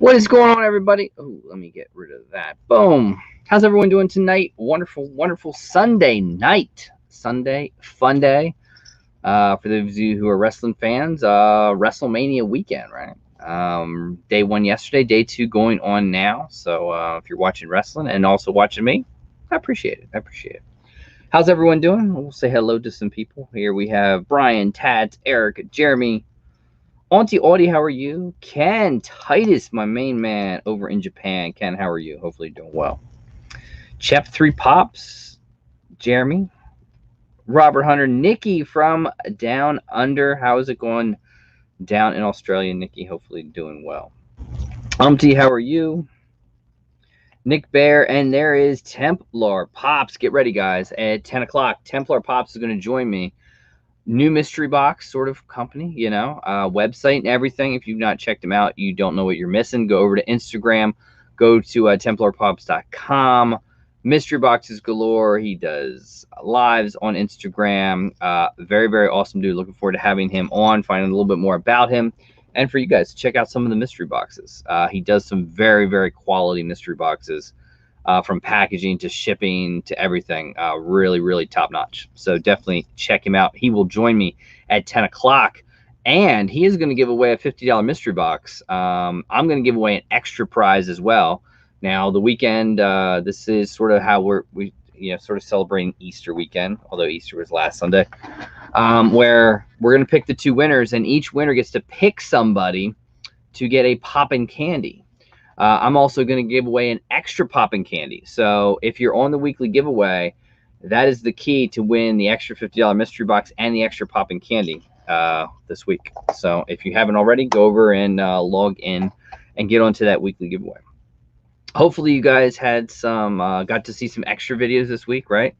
What is going on, everybody? Oh, let me get rid of that. Boom. How's everyone doing tonight? Wonderful, wonderful Sunday night. Sunday, fun day. For those of you who are wrestling fans, WrestleMania weekend, right? Day one yesterday, day two going on now. So if you're watching wrestling and also watching me, I appreciate it. I appreciate it. How's everyone doing? We'll say hello to some people. Here we have Brian, Tads, Eric, Jeremy, Auntie Audie, how are you? Ken Titus, my main man over in Japan. Ken, how are you? Hopefully you're doing well. Chep 3 Pops, Jeremy, Robert Hunter, Nikki from down under. How is it going down in Australia, Nikki? Hopefully doing well. Auntie, how are you? Nick Bear, and there is Templar Pops. Get ready, guys. At 10 o'clock, Templar Pops is going to join me. New mystery box sort of company, website and everything. If you've not checked them out, you don't know what you're missing. Go over to Instagram, go to templarpops.com. Mystery boxes galore. He does lives on Instagram. Very, very awesome dude. Looking forward to having him on, finding a little bit more about him, and for you guys to check out some of the mystery boxes. He does some very, very quality mystery boxes. From packaging to shipping to everything, really, really top notch. So definitely check him out. He will join me at 10 o'clock, and he is going to give away a $50 mystery box. I'm going to give away an extra prize as well. Now, the weekend, this is sort of how we sort of celebrating Easter weekend, although Easter was last Sunday, where we're going to pick the two winners, and each winner gets to pick somebody to get a poppin' candy. I'm also going to give away an extra poppin' candy. So if you're on the weekly giveaway, that is the key to win the extra $50 mystery box and the extra poppin' candy this week. So if you haven't already, go over and log in and get onto that weekly giveaway. Hopefully you guys had some, got to see some extra videos this week, right?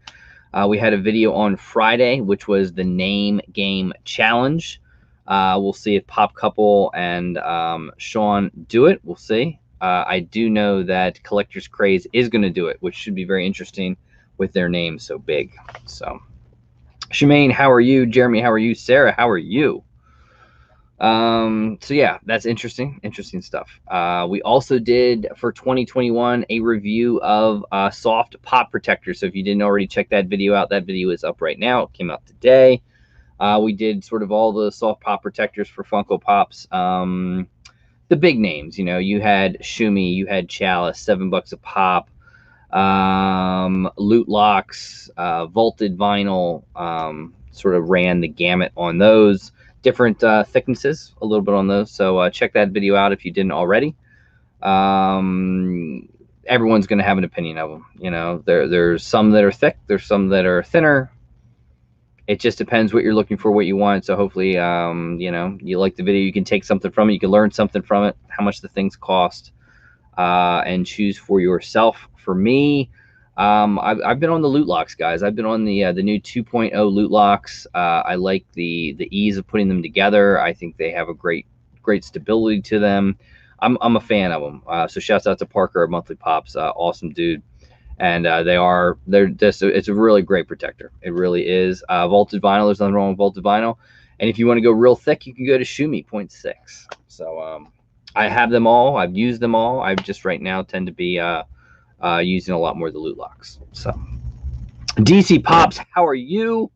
We had a video on Friday, which was the name game challenge. We'll see if Pop Couple and Sean do it. We'll see. I do know that Collector's Craze is going to do it, which should be very interesting with their name so big. So, Shemaine, how are you? Jeremy, how are you? Sarah, how are you? So yeah, that's interesting stuff. We also did for 2021 a review of soft pop protectors. So if you didn't already check that video out, that video is up right now. It came out today. We did sort of all the soft pop protectors for Funko Pops. The big names, you had Shumi, you had Chalice, $7 a pop, Loot Locks, Vaulted Vinyl, sort of ran the gamut on those. Different thicknesses, a little bit on those. So check that video out if you didn't already. Everyone's going to have an opinion of them. There's some that are thick, there's some that are thinner. It just depends what you're looking for, what you want. So hopefully, you like the video, you can take something from it, you can learn something from it, how much the things cost, and choose for yourself. For me, I've been on the Loot Locks, guys. I've been on the new 2.0 Loot Locks. I like the ease of putting them together. I think they have a great stability to them. I'm a fan of them. So shouts out to Parker at Monthly Pops, awesome dude. And it's a really great protector. It really is. Vaulted vinyl, there's nothing wrong with vaulted vinyl. And if you want to go real thick, you can go to Shumi 0.6. So I have them all. I've used them all. I just right now tend to be using a lot more of the Loot Locks. So DC Pops, how are you?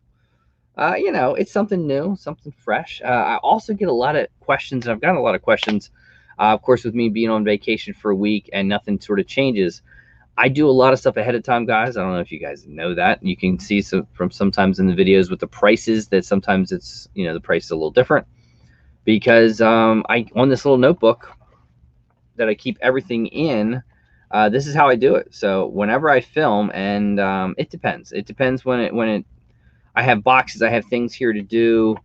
It's something new, something fresh. I also get a lot of questions, and I've gotten a lot of questions. Of course, with me being on vacation for a week and nothing sort of changes, I do a lot of stuff ahead of time, guys. I don't know if you guys know that. You can see from sometimes in the videos with the prices that sometimes it's, the price is a little different because on this little notebook that I keep everything in, this is how I do it. So whenever I film, and it depends. It depends when I have boxes, I have things here to do.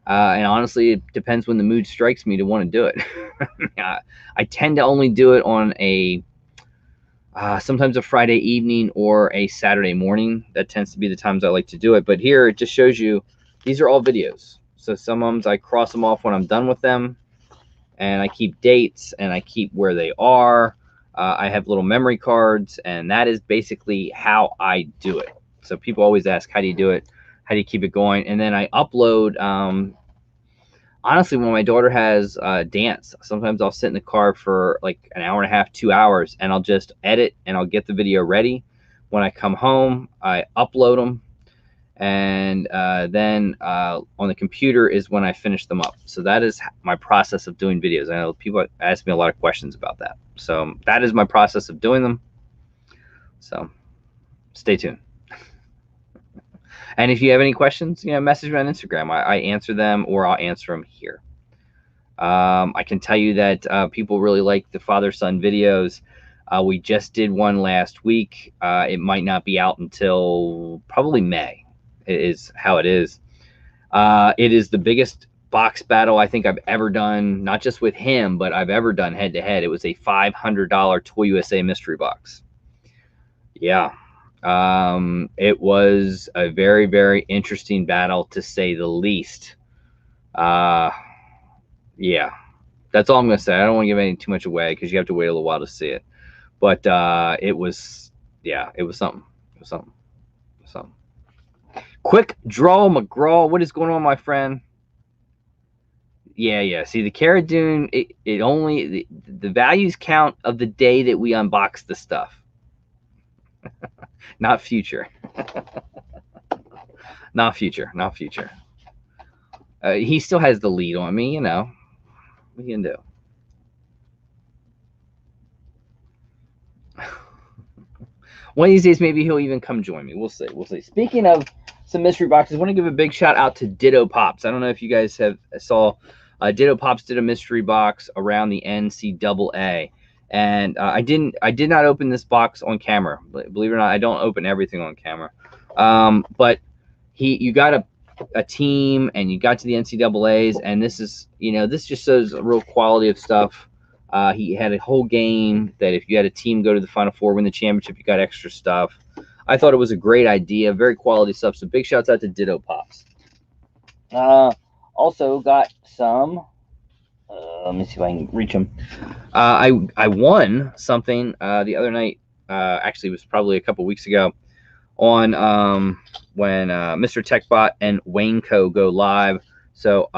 And honestly, it depends when the mood strikes me to want to do it. I tend to only do it on sometimes a Friday evening or a Saturday morning. That tends to be the times I like to do it. But here it just shows you these are all videos. So some of them I cross them off when I'm done with them, and I keep dates and I keep where they are. I have little memory cards, and that is basically how I do it. So people always ask, how do you do it? How do you keep it going? And then I upload honestly, when my daughter has dance, sometimes I'll sit in the car for like an hour and a half, 2 hours, and I'll just edit and I'll get the video ready. When I come home, I upload them, and then on the computer is when I finish them up. So that is my process of doing videos. I know people ask me a lot of questions about that. So that is my process of doing them. So stay tuned. And if you have any questions, message me on Instagram. I answer them, or I'll answer them here. I can tell you that people really like the father-son videos. We just did one last week. It might not be out until probably May, is how it is. It is the biggest box battle I think I've ever done, not just with him, but I've ever done head-to-head. It was a $500 Toy USA mystery box. Yeah. It was a very, very interesting battle, to say the least. Yeah, that's all I'm going to say. I don't want to give any too much away because you have to wait a little while to see it. But it was, yeah, it was something. It was something. It was something. Quick Draw McGraw. What is going on, my friend? Yeah. See, the Cara Dune, it only, the values count of the day that we unbox the stuff. Not future. Not future. Not future. He still has the lead on me, What are you gonna do? One of these days, maybe he'll even come join me. We'll see. We'll see. Speaking of some mystery boxes, I want to give a big shout out to Ditto Pops. I don't know if you guys saw Ditto Pops did a mystery box around the NCAA. And I did not open this box on camera. Believe it or not, I don't open everything on camera. But you got a team, and you got to the NCAAs, and this is, this just shows a real quality of stuff. He had a whole game that if you had a team go to the Final Four, win the championship, you got extra stuff. I thought it was a great idea, very quality stuff. So big shouts out to Ditto Pops. Also got some. Let me see if I can reach them. I won something the other night. Actually, it was probably a couple weeks ago on when Mr. TechBot and Wayneco go live. So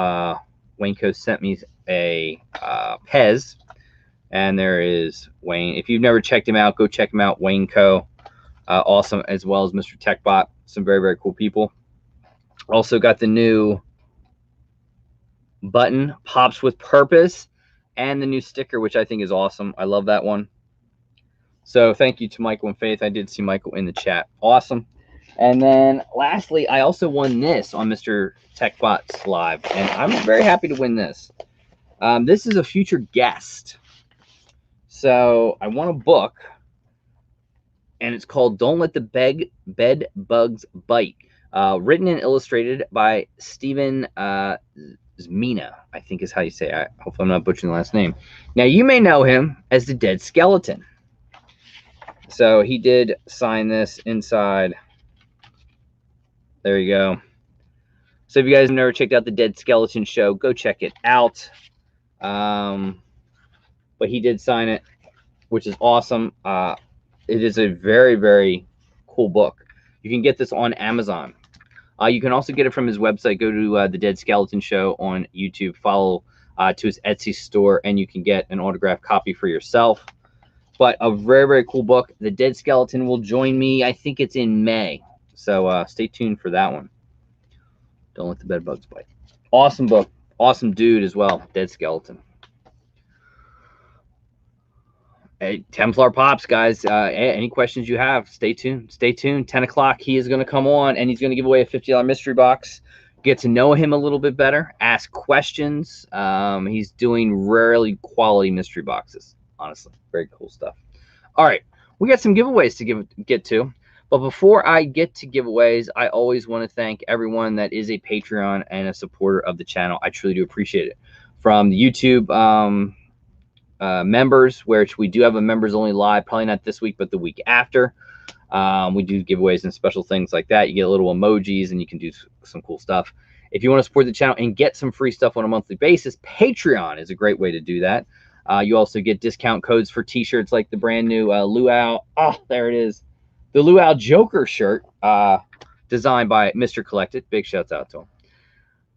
Wayneco sent me a Pez, and there is Wayne. If you've never checked him out, go check him out. Wayneco, awesome, as well as Mr. TechBot. Some very, very cool people. Also got the new button, Pops with Purpose, and the new sticker, which I think is awesome. I love that one. So thank you to Michael and Faith. I did see Michael in the chat. Awesome. And then lastly, I also won this on Mr. TechBot's live, and I'm very happy to win this. This is a future guest. So I won a book, and it's called Don't Let the Bed Bugs Bite. Written and illustrated by Stephen Zmina, I think is how you say it. Hopefully I'm not butchering the last name. Now, you may know him as the Dead Skeleton. So he did sign this inside. There you go. So if you guys have never checked out the Dead Skeleton show, go check it out. But he did sign it, which is awesome. It is a very, very cool book. You can get this on Amazon. You can also get it from his website. Go to the Dead Skeleton Show on YouTube. Follow to his Etsy store, and you can get an autographed copy for yourself. But a very, very cool book. The Dead Skeleton will join me. I think it's in May. So stay tuned for that one. Don't Let the Bed Bugs Bite. Awesome book. Awesome dude as well. Dead Skeleton. Hey, Templar Pops, guys. Any questions you have, stay tuned. Stay tuned. 10 o'clock, he is going to come on, and he's going to give away a $50 mystery box. Get to know him a little bit better. Ask questions. He's doing rarely quality mystery boxes. Honestly, very cool stuff. All right, we got some giveaways to get to. But before I get to giveaways, I always want to thank everyone that is a Patreon and a supporter of the channel. I truly do appreciate it. From the YouTube members, which we do have a members only live, probably not this week, but the week after. We do giveaways and special things like that. You get little emojis, and you can do some cool stuff. If you want to support the channel and get some free stuff on a monthly basis, Patreon is a great way to do that. You also get discount codes for t-shirts like the brand new Luau. Oh, there it is. The Luau Joker shirt designed by Mr. Collected. Big shouts out to him.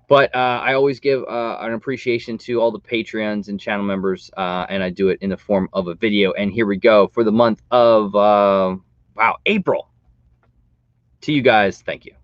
But I always give an appreciation to all the Patreons and channel members, and I do it in the form of a video. And here we go for the month of, wow, April. To you guys, thank you.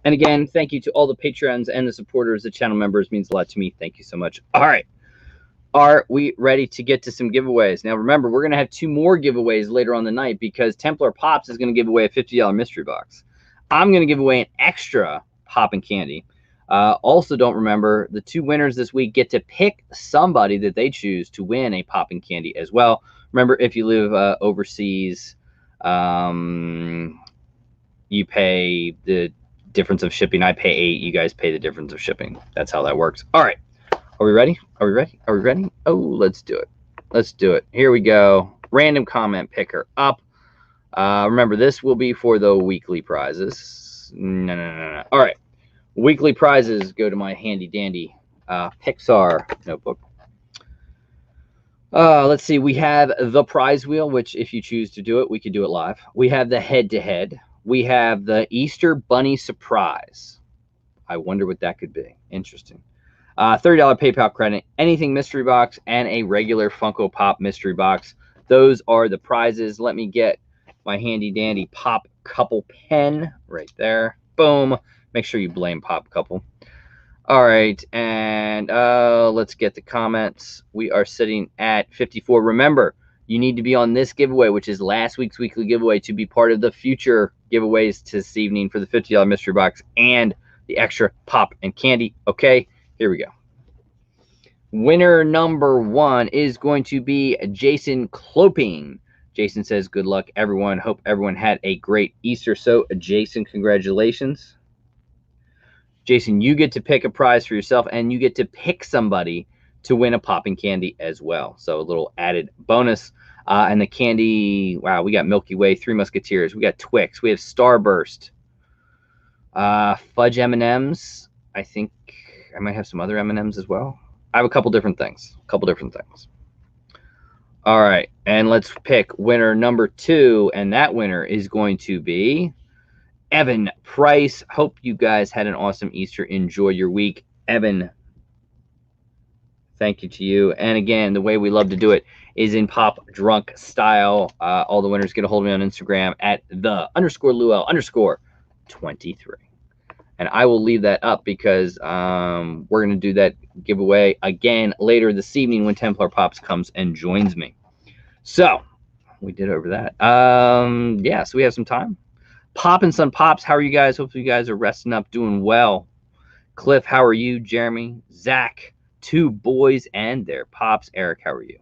And again, thank you to all the patrons and the supporters, the channel members. It means a lot to me. Thank you so much. All right. Are we ready to get to some giveaways? Now, remember, we're going to have 2 more giveaways later on the night because Templar Pops is going to give away a $50 mystery box. I'm going to give away an extra pop and candy. Also, don't remember, the 2 winners this week get to pick somebody that they choose to win a pop and candy as well. Remember, if you live overseas, you pay the difference of shipping. I pay $8. You guys pay the difference of shipping. That's how that works. All right. Are we ready? Are we ready? Are we ready? Oh, let's do it. Let's do it. Here we go. Random comment picker up. Remember, this will be for the weekly prizes. No. All right. Weekly prizes go to my handy dandy Pixar notebook. Let's see. We have the prize wheel, which if you choose to do it, we could do it live. We have the head-to-head. We have the Easter Bunny Surprise. I wonder what that could be. Interesting. $30 PayPal credit, anything mystery box, and a regular Funko Pop mystery box. Those are the prizes. Let me get my handy dandy Pop Couple pen right there. Boom. Make sure you blame Pop Couple. All right, and let's get the comments. We are sitting at 54. Remember, you need to be on this giveaway, which is last week's weekly giveaway, to be part of the future giveaways this evening for the $50 mystery box and the extra pop and candy. Okay, here we go. Winner number 1 is going to be Jason Cloping. Jason says, good luck, everyone. Hope everyone had a great Easter. So, Jason, congratulations. Jason, you get to pick a prize for yourself, and you get to pick somebody to win a popping candy as well. So a little added bonus. And the candy, wow, we got Milky Way, 3 Musketeers. We got Twix. We have Starburst. Fudge M&Ms. I think I might have some other M&Ms as well. I have a couple different things. All right, and let's pick winner number 2, and that winner is going to be Evan Price. Hope you guys had an awesome Easter. Enjoy your week. Evan, thank you to you. And again, the way we love to do it is in Pop Drunk style. All the winners get a hold of me on Instagram at _Luau_23. And I will leave that up because we're going to do that giveaway again later this evening when Templar Pops comes and joins me. So we did over that. Yeah, so we have some time. Pop and Son Pops, how are you guys? Hopefully you guys are resting up, doing well. Cliff, how are you? Jeremy, Zach, 2 boys and their pops. Eric, how are you?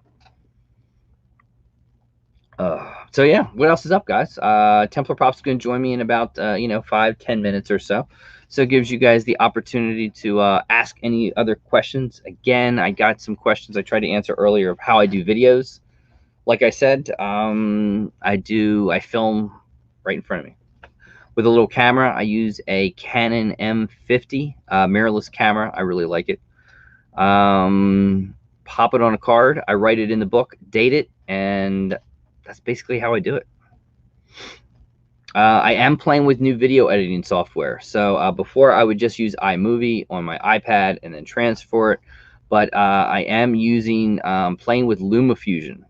So yeah, what else is up, guys? Templar Pops is going to join me in about 5-10 minutes or so. So it gives you guys the opportunity to ask any other questions. Again, I got some questions I tried to answer earlier of how I do videos. Like I said, I film right in front of me with a little camera. I use a Canon M50 mirrorless camera. I really like it. Pop it on a card. I write it in the book, date it, and that's basically how I do it. I am playing with new video editing software. So before I would just use iMovie on my iPad and then transfer it, but I am using playing with LumaFusion.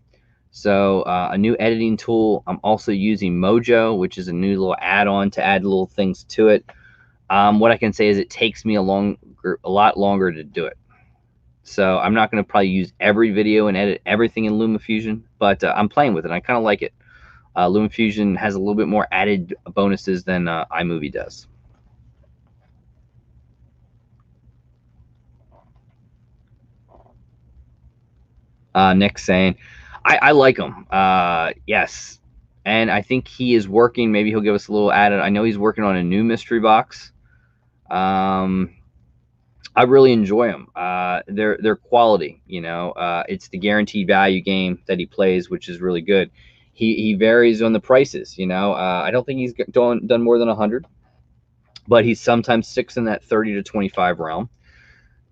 So a new editing tool. I'm also using Mojo, which is a new little add-on to add little things to it. What I can say is it takes me a lot longer to do it. So I'm not going to probably use every video and edit everything in LumaFusion, but I'm playing with it. I kind of like it. LumaFusion has a little bit more added bonuses than iMovie does. Nick's saying, I like him. Yes. And I think he is working. Maybe he'll give us a little added. I know he's working on a new mystery box. I really enjoy them. They're quality. It's the guaranteed value game that he plays, which is really good. He varies on the prices. I don't think he's done more than 100, but he sometimes sticks in that 30 to 25 realm.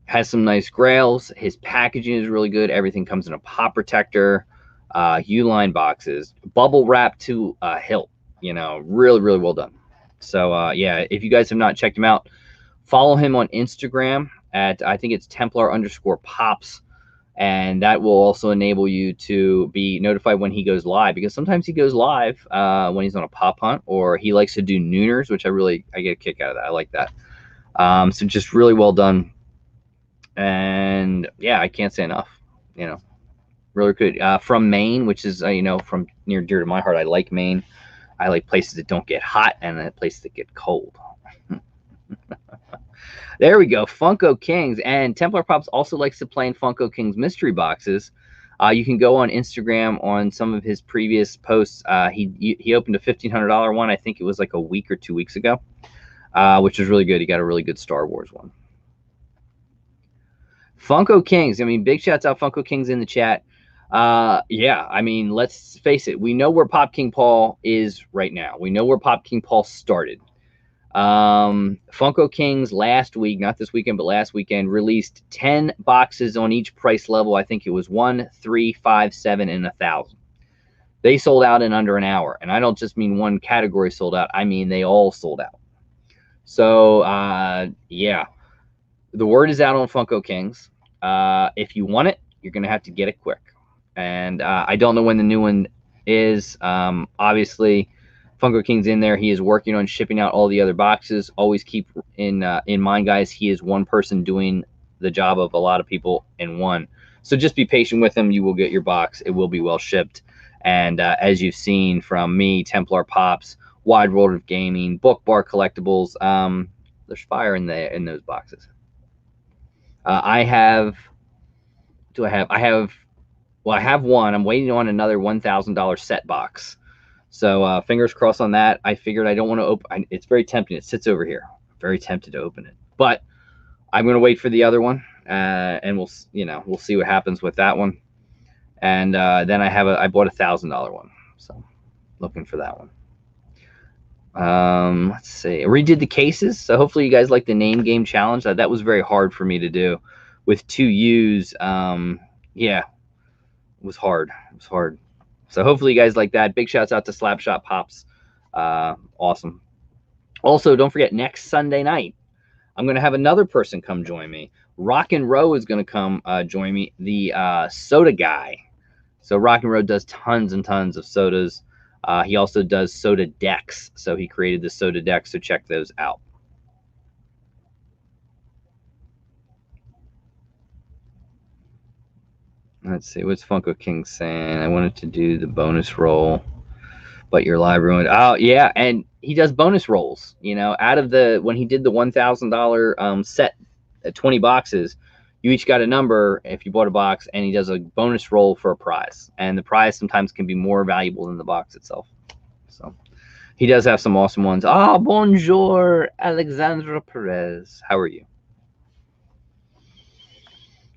Has some nice grails. His packaging is really good. Everything comes in a pop protector, Uline boxes, bubble wrap to hilt. Really well done. So yeah, if you guys have not checked him out, follow him on Instagram at, I think it's Templar_Pops. And that will also enable you to be notified when he goes live, because sometimes he goes live when he's on a pop hunt, or he likes to do nooners, which I get a kick out of that. I like that. So just really well done. And yeah, I can't say enough. Really good. From Maine, which is from near dear to my heart. I like Maine. I like places that don't get hot and places that get cold. There we go. Funko Kings. And Templar Pops also likes to play in Funko Kings mystery boxes. You can go on Instagram on some of his previous posts. He opened a $1,500 one. I think it was like a week or 2 weeks ago, which was really good. He got a really good Star Wars one. Funko Kings. I mean, big shouts out Funko Kings in the chat. Yeah, I mean, let's face it. We know where Pop King Paul is right now. We know where Pop King Paul started. Funko Kings last week, not this weekend, but last weekend, released 10 boxes on each price level. I think it was 1, 3, 5, 7, and 1,000. They sold out in under an hour. And I don't just mean one category sold out. I mean, they all sold out. So, yeah, the word is out on Funko Kings. If you want it, you're going to have to get it quick. And I don't know when the new one is. Obviously, Funko King's in there. He is working on shipping out all the other boxes. Always keep in mind, guys, he is one person doing the job of a lot of people in one. So just be patient with him. You will get your box. It will be well shipped. And as you've seen from me, Templar Pops, Wide World of Gaming, Book Bar Collectibles, there's fire in those boxes. I have one. I'm waiting on another $1,000 set box. So fingers crossed on that. I figured I don't want to open. It's very tempting. It sits over here. I'm very tempted to open it, but I'm going to wait for the other one, and we'll see what happens with that one. And then I bought a $1,000 one. So looking for that one. Let's see. I redid the cases, so hopefully you guys like the name game challenge. That was very hard for me to do with 2 U's. Yeah, it was hard. So hopefully you guys like that. Big shouts out to Slapshot Pops. Awesome. Also, don't forget, next Sunday night, I'm going to have another person come join me. Rock and Row is going to come join me, the soda guy. So Rock and Row does tons and tons of sodas. He also does soda decks. So he created the soda decks, so check those out. Let's see, what's Funko King saying? I wanted to do the bonus roll. But your live ruined. Oh yeah, and he does bonus rolls. You know, out of the when he did the $1,000 set, 20 boxes, you each got a number if you bought a box, and he does a bonus roll for a prize, and the prize sometimes can be more valuable than the box itself. So he does have some awesome ones. Ah, bonjour, Alexandra Perez. How are you?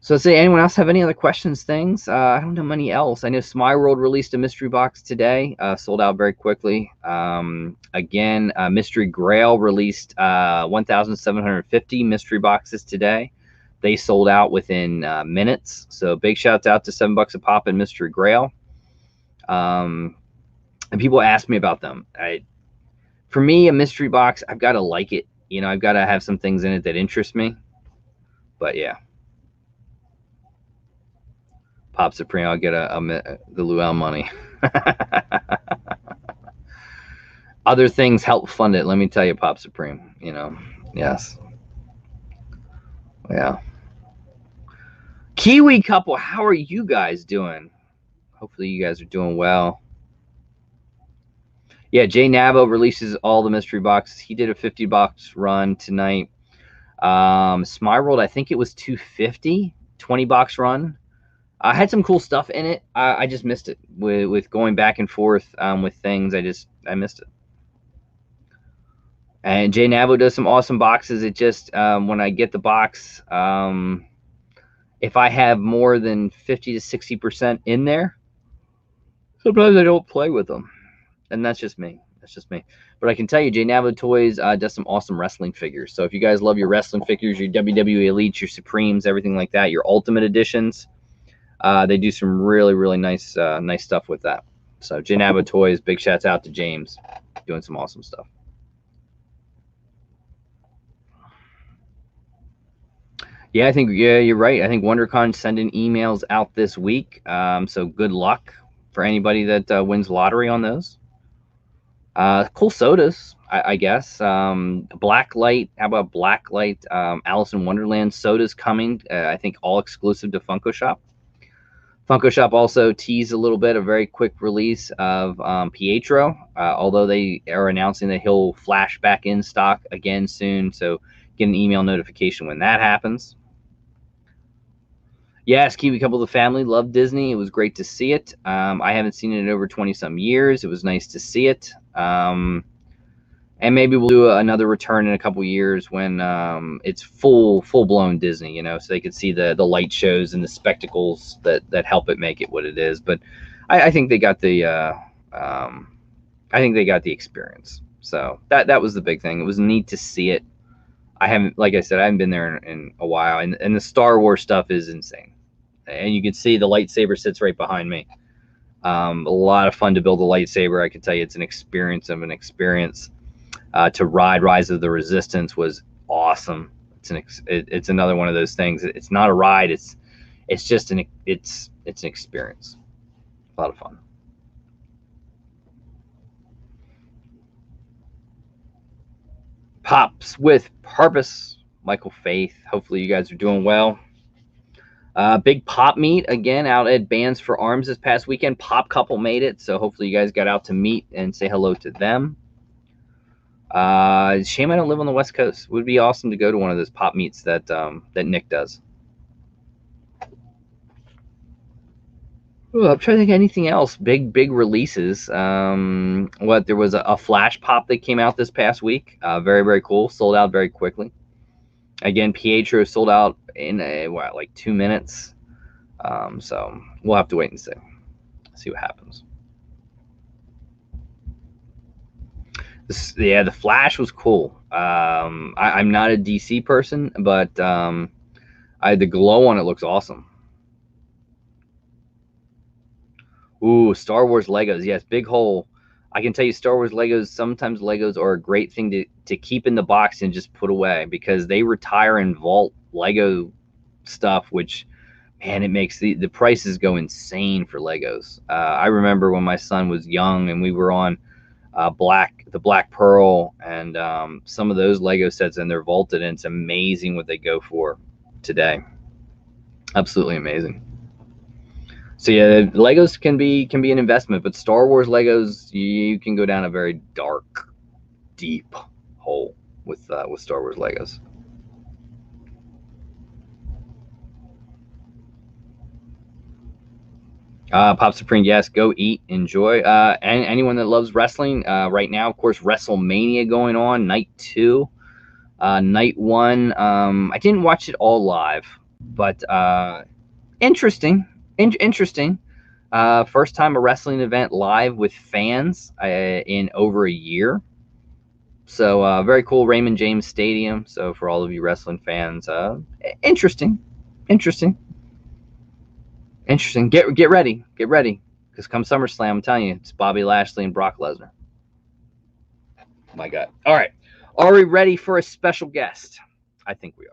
So, say anyone else have any other questions, things? I don't know many else. I know Smile World released a mystery box today, sold out very quickly. Again, Mystery Grail released 1,750 mystery boxes today. They sold out within minutes. So, big shouts out to $7 a pop and Mystery Grail. And people ask me about them. For me, a mystery box, I've got to like it. You know, I've got to have some things in it that interest me. But yeah. Pop Supreme, I'll get the Luau money. Other things help fund it. Let me tell you, Pop Supreme. You know, yes, yeah. Kiwi couple, how are you guys doing? Hopefully, you guys are doing well. Yeah, Jay Navo releases all the mystery boxes. He did a 50-box run tonight. Smile World, I think it was 250, 20-box run. I had some cool stuff in it. I just missed it with going back and forth with things. I missed it. And Jay Navo does some awesome boxes. It just when I get the box, if I have more than 50 to 60% in there, sometimes I don't play with them, and that's just me. That's just me. But I can tell you, Jay Navo Toys does some awesome wrestling figures. So if you guys love your wrestling figures, your WWE Elites, your Supremes, everything like that, your Ultimate Editions. They do some really, really nice stuff with that. So Janaba Toys, big shouts out to James, doing some awesome stuff. Yeah, I think you're right. I think WonderCon's sending emails out this week. So good luck for anybody that wins lottery on those. Cool sodas, I guess. Blacklight. How about Blacklight? Alice in Wonderland sodas coming. I think all exclusive to Funko Shop. Funko Shop also teased a little bit, a very quick release of Pietro, although they are announcing that he'll flash back in stock again soon. So get an email notification when that happens. Yes, Kiwi Couple of the family loved Disney. It was great to see it. I haven't seen it in over 20-some years. It was nice to see it. And maybe we'll do another return in a couple years when it's full-blown Disney, you know, so they could see the light shows and the spectacles that help it make it what it is. But I think they got the experience. So that was the big thing. It was neat to see it. Like I said, I haven't been there in a while, and the Star Wars stuff is insane. And you can see the lightsaber sits right behind me. A lot of fun to build a lightsaber. I can tell you, it's an experience of an experience. To ride Rise of the Resistance was awesome. It's another one of those things. It's not a ride. It's just an experience. A lot of fun. Pops with Purpose, Michael Faith. Hopefully you guys are doing well. Big pop meet again out at Bands for Arms this past weekend. Pop Couple made it, so hopefully you guys got out to meet and say hello to them. Shame I don't live on the West Coast. It would be awesome to go to one of those pop meets that Nick does. Ooh, I'm trying to think of anything else. Big releases. There was a Flash Pop that came out this past week. Very, very cool. Sold out very quickly. Again, Pietro sold out in like 2 minutes. So we'll have to wait and see what happens. The Flash was cool. I'm not a DC person, but the glow on it looks awesome. Ooh, Star Wars Legos. Yes, big hole. I can tell you, Star Wars Legos, sometimes Legos are a great thing to keep in the box and just put away, because they retire and vault Lego stuff, which, man, it makes the prices go insane for Legos. I remember when my son was young and we were on the Black Pearl and some of those Lego sets, and they're vaulted, and it's amazing what they go for today. Absolutely amazing. So yeah, Legos can be an investment, but Star Wars Legos, you can go down a very dark, deep hole with Star Wars Legos. Pop Supreme, yes, go eat, enjoy. And anyone that loves wrestling, right now, of course, WrestleMania going on, night 2. Night 1, I didn't watch it all live, but interesting. Interesting. First time a wrestling event live with fans in over a year. So very cool, Raymond James Stadium. So for all of you wrestling fans, interesting. Get ready, because come SummerSlam, I'm telling you, it's Bobby Lashley and Brock Lesnar. My God. All right, are we ready for a special guest? I think we are.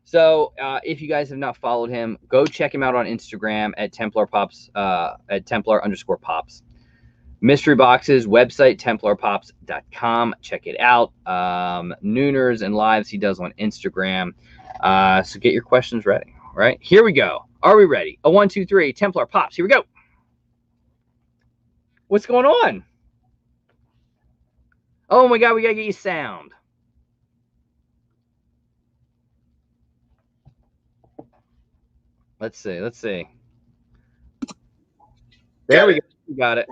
So if you guys have not followed him, go check him out on Instagram at Templar Pops, at Templar_Pops. Mystery boxes, website, TemplarPops.com. Check it out. Nooners and lives he does on Instagram. So get your questions ready. All right, here we go. Are we ready? A 1, 2, 3, Templar Pops. Here we go. What's going on? Oh my God, we gotta get you sound. Let's see. There we go. You got it.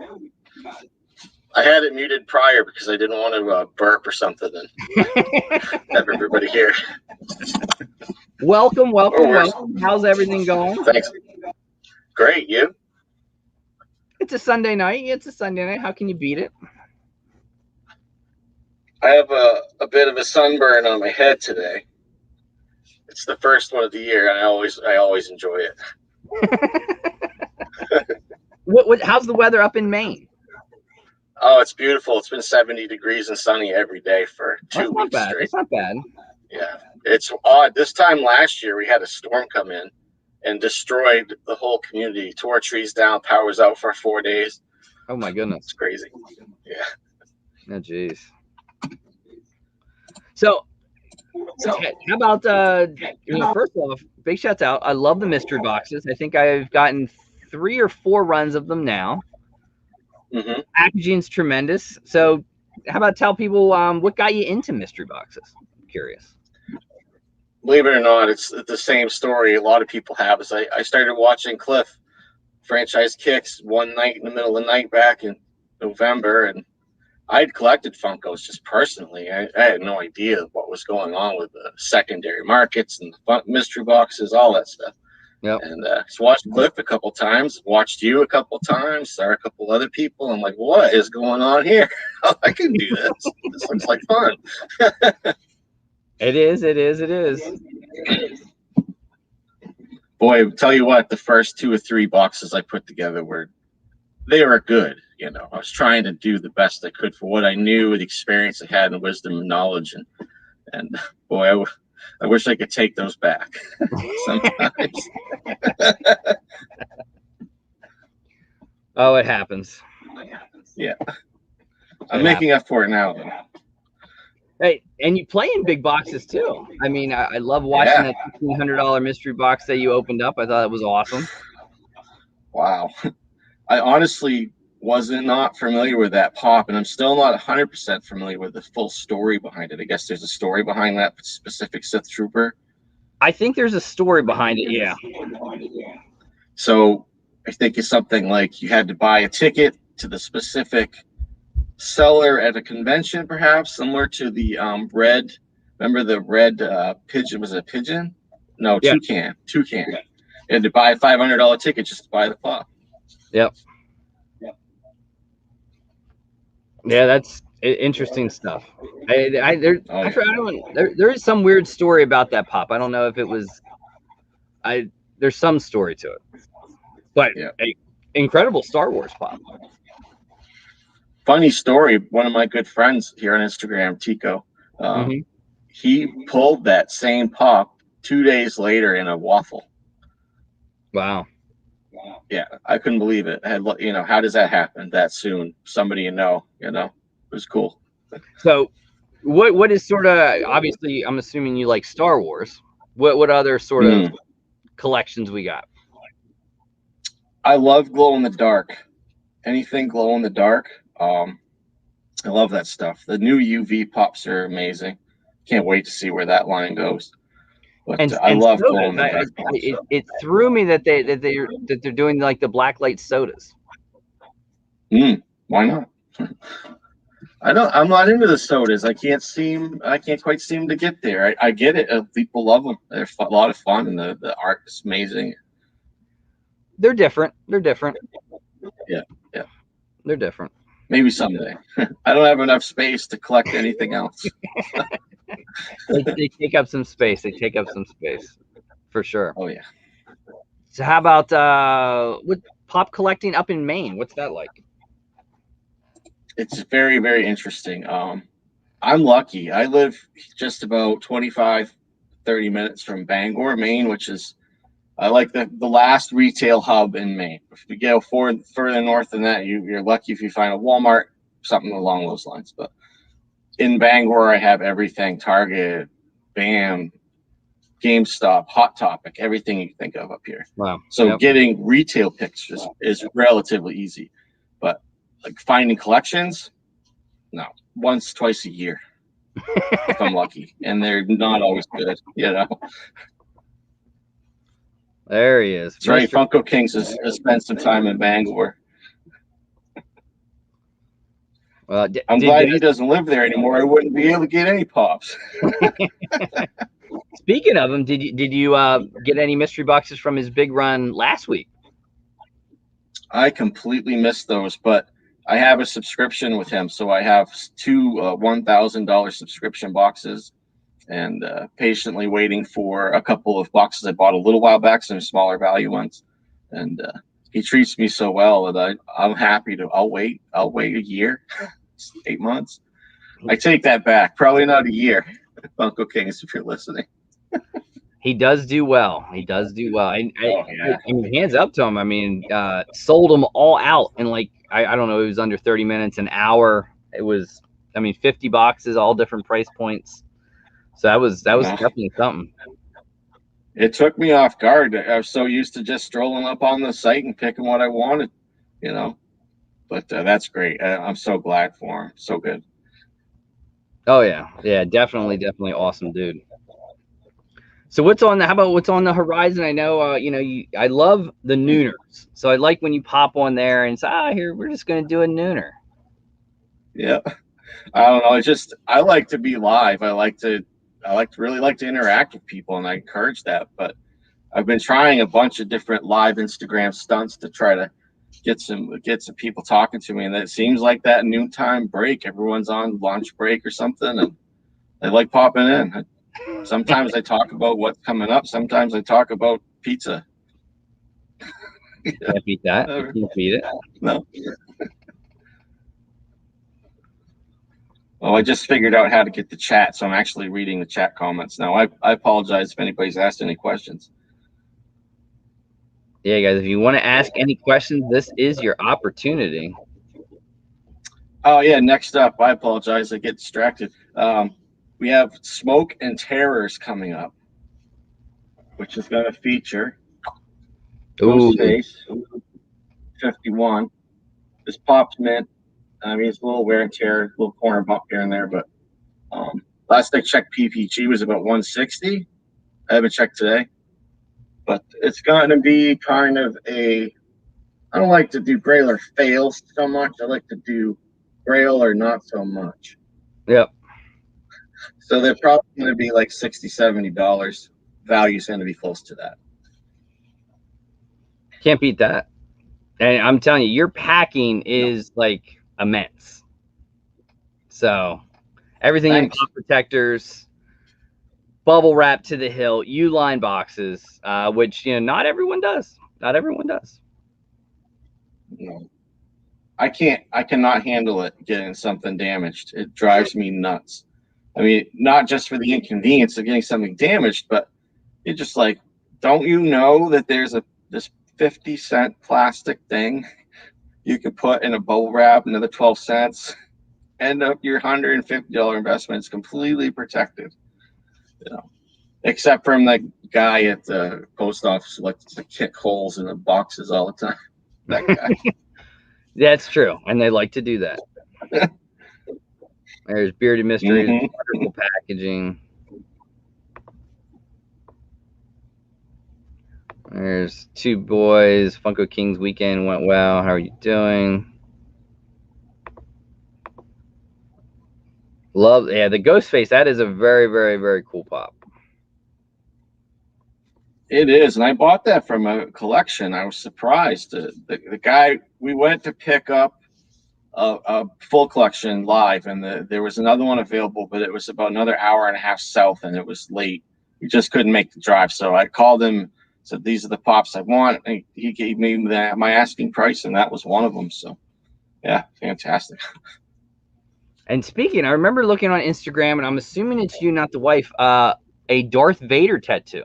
I had it muted prior because I didn't want to burp or something and have everybody here. Welcome. How's everything going? Thanks. Great, you? It's a Sunday night. How can you beat it? I have a bit of a sunburn on my head today. It's the first one of the year, and I always enjoy it. How's the weather up in Maine? Oh, it's beautiful. It's been 70 degrees and sunny every day for 2 weeks straight. It's not bad. Yeah, it's odd. This time last year, we had a storm come in and destroyed the whole community. Tore trees down, power was out for 4 days. Oh my goodness, it's crazy. Yeah. Oh geez. So how about first off, big shouts out. I love the mystery boxes. I think I've gotten 3 or 4 runs of them now. Mm-hmm. Packaging's tremendous. So how about tell people what got you into mystery boxes? I'm curious. Believe it or not, it's the same story a lot of people have. Is I started watching Cliff Franchise Kicks one night in the middle of the night back in November, and I'd collected Funkos just personally. I had no idea what was going on with the secondary markets and the mystery boxes, all that stuff. Yep. And just watched Cliff a couple times, watched you a couple times, saw a couple other people. I'm like, what is going on here? I can do this. This looks like fun. It is. Boy, tell you what, the first 2 or 3 boxes I put together were good. You know, I was trying to do the best I could for what I knew, the experience I had, and wisdom and knowledge. And boy, I wish I could take those back sometimes. Oh, it happens. Yeah. I'm making up for it now, though. Hey, and you play in big boxes too. I mean, I love watching that $1,500 mystery box that you opened up. I thought it was awesome. Wow. I honestly wasn't not familiar with that pop, and I'm still not 100% familiar with the full story behind it. I guess there's a story behind that specific Sith Trooper. I think there's a story behind it, yeah. So I think it's something like you had to buy a ticket to the specific seller at a convention, perhaps similar to the red. Remember the red pigeon? Was it a pigeon? No, yeah. Toucan. You had to buy a $500 ticket just to buy the pop. Yep. Yeah, that's interesting stuff. There is some weird story about that pop. I don't know if it was. There's some story to it, but incredible Star Wars pop. Funny story. One of my good friends here on Instagram, Tico, he pulled that same pop 2 days later in a waffle. Wow. Yeah, I couldn't believe it. I had, how does that happen that soon? Somebody it was cool. So, what is sort of, obviously, I'm assuming you like Star Wars. What other sort of collections we got? I love glow in the dark. Anything glow in the dark. I love that stuff. The new UV pops are amazing. Can't wait to see where that line goes. But I And love glow sodas. in the dark pops. It threw me that they're doing like the black light sodas. Why not? I'm not into the sodas. I can't quite seem to get there. I get it. People love them. They're a lot of fun, and the art is amazing. They're different. Yeah. They're different. Maybe someday. I don't have enough space to collect anything else. They take up some space. For sure. Oh yeah. So how about with pop collecting up in Maine? What's that like? It's very, very interesting. I'm lucky. I live just about 25, 30 minutes from Bangor, Maine, which is like the last retail hub in Maine. If you go further north than that, you're lucky if you find a Walmart, something along those lines. But in Bangor, I have everything: Target, BAM, GameStop, Hot Topic, everything you think of up here. Wow. So getting retail picks is relatively easy. But like finding collections, no, once, twice a year, if I'm lucky. And they're not always good, you know. There he is. That's right. Funko Kings has spent some time in Bangor. Well, I'm glad he doesn't live there anymore. I wouldn't be able to get any pops. Speaking of him, did you get any mystery boxes from his big run last week? I completely missed those, but I have a subscription with him, so I have two $1,000 subscription boxes, and patiently waiting for a couple of boxes I bought a little while back, some smaller value ones. And he treats me so well that I'm happy to. I'll wait a year, 8 months. I take that back. Probably not a year. Funko Kings, if you're listening. He does do well. I mean, hands up to him. I mean, sold them all out in like I don't know. It was under 30 minutes, an hour. It was. I mean, 50 boxes, all different price points. So that was definitely something. It took me off guard. I was so used to just strolling up on the site and picking what I wanted, you know. But that's great. I'm so glad for him. So good. Oh yeah, definitely awesome dude. So how about what's on the horizon? I know, I love the nooners. So I like when you pop on there and say, here, we're just going to do a nooner. Yeah. I don't know. I like to be live. I really like to interact with people, and I encourage that. But I've been trying a bunch of different live Instagram stunts to try to get some people talking to me. And it seems like that noontime break, everyone's on lunch break or something, and they like popping in. Sometimes I talk about what's coming up. Sometimes I talk about pizza. Can't beat that. You can't beat it. No. Oh, I just figured out how to get the chat, so I'm actually reading the chat comments now. I apologize if anybody's asked any questions. Yeah, guys, if you want to ask any questions, this is your opportunity. Oh, yeah, next up, I apologize. I get distracted. We have Smoke and Terrors coming up, which is going to feature Ghostface 51. This Pop's mint. I mean, it's a little wear and tear, a little corner bump here and there, but last I checked, PPG was about 160. I haven't checked today, but it's going to be kind of I don't like to do Grail or fails so much. I like to do Grail or not so much. Yep. So they're probably going to be like $60, $70. Value's going to be close to that. Can't beat that. And I'm telling you, your packing is like immense. So everything in pop protectors, bubble wrap to the hilt, U-line boxes, which not everyone does. Not everyone does. No. I cannot handle it getting something damaged. It drives me nuts. I mean, not just for the inconvenience of getting something damaged, but you're just like, don't you know that there's this 50-cent plastic thing you could put in a bubble wrap, another 12 cents, end up your $150 investment is completely protected. Except from the guy at the post office who likes to kick holes in the boxes all the time. that guy. That's true, and they like to do that. There's Bearded Mysteries, wonderful packaging. There's Two Boys, Funko Kings weekend went well. How are you doing? Love, yeah, the ghost face. That is a very, very, very cool pop. It is, and I bought that from a collection. I was surprised. The guy, we went to pick up a full collection live, and there was another one available, but it was about another hour and a half south, and it was late. We just couldn't make the drive, so I called him, said, "These are the pops I want." And he gave me my asking price, and that was one of them. So, yeah, fantastic. And speaking, I remember looking on Instagram, and I'm assuming it's you, not the wife, a Darth Vader tattoo.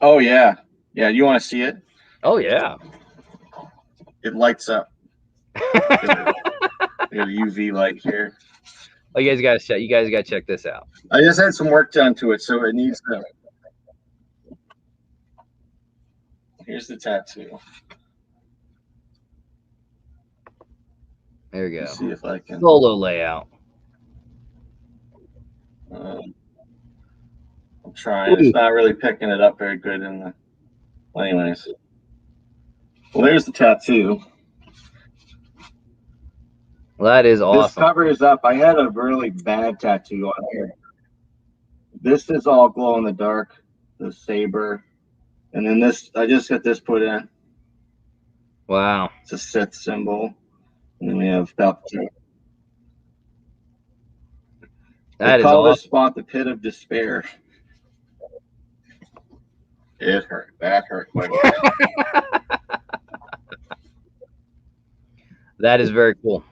Oh, yeah. Yeah, you want to see it? Oh, yeah. It lights up. We got a UV light here. Oh, you guys gotta check this out. I just had some work done to it, so it needs to. Here's the tattoo. There you go. Let's see if I can. Solo layout. I'm trying. It's not really picking it up very good in the. Well, anyways. Well, there's the tattoo. Well, that is awesome. This covers up. I had a really bad tattoo on here. This is all glow in the dark, the saber. And then this, I just got this put in. Wow. It's a Sith symbol. And then we have Palpatine. That is call awesome. this spot the pit of despair. It hurt. That hurt quite a bit. That is very cool.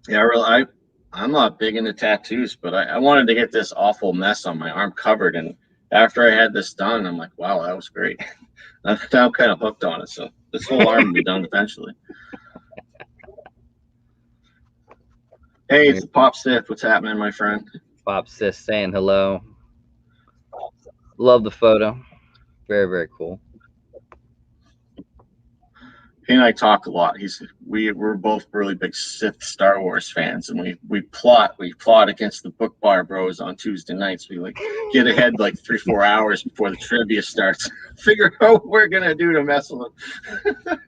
Yeah, I'm not big into tattoos, but I wanted to get this awful mess on my arm covered. And after I had this done, I'm like, wow, that was great. I'm kind of hooked on it. So this whole arm will be done eventually. Hey, it's Pop Sith. What's happening, my friend? Pop Sis saying hello. Love the photo. Very, very cool. He and I talk a lot. We're both really big Sith Star Wars fans, and we plot against the Book Bar Bros on Tuesday nights. We like get ahead like 3-4 hours before the trivia starts. Figure out what we're gonna do to mess with them.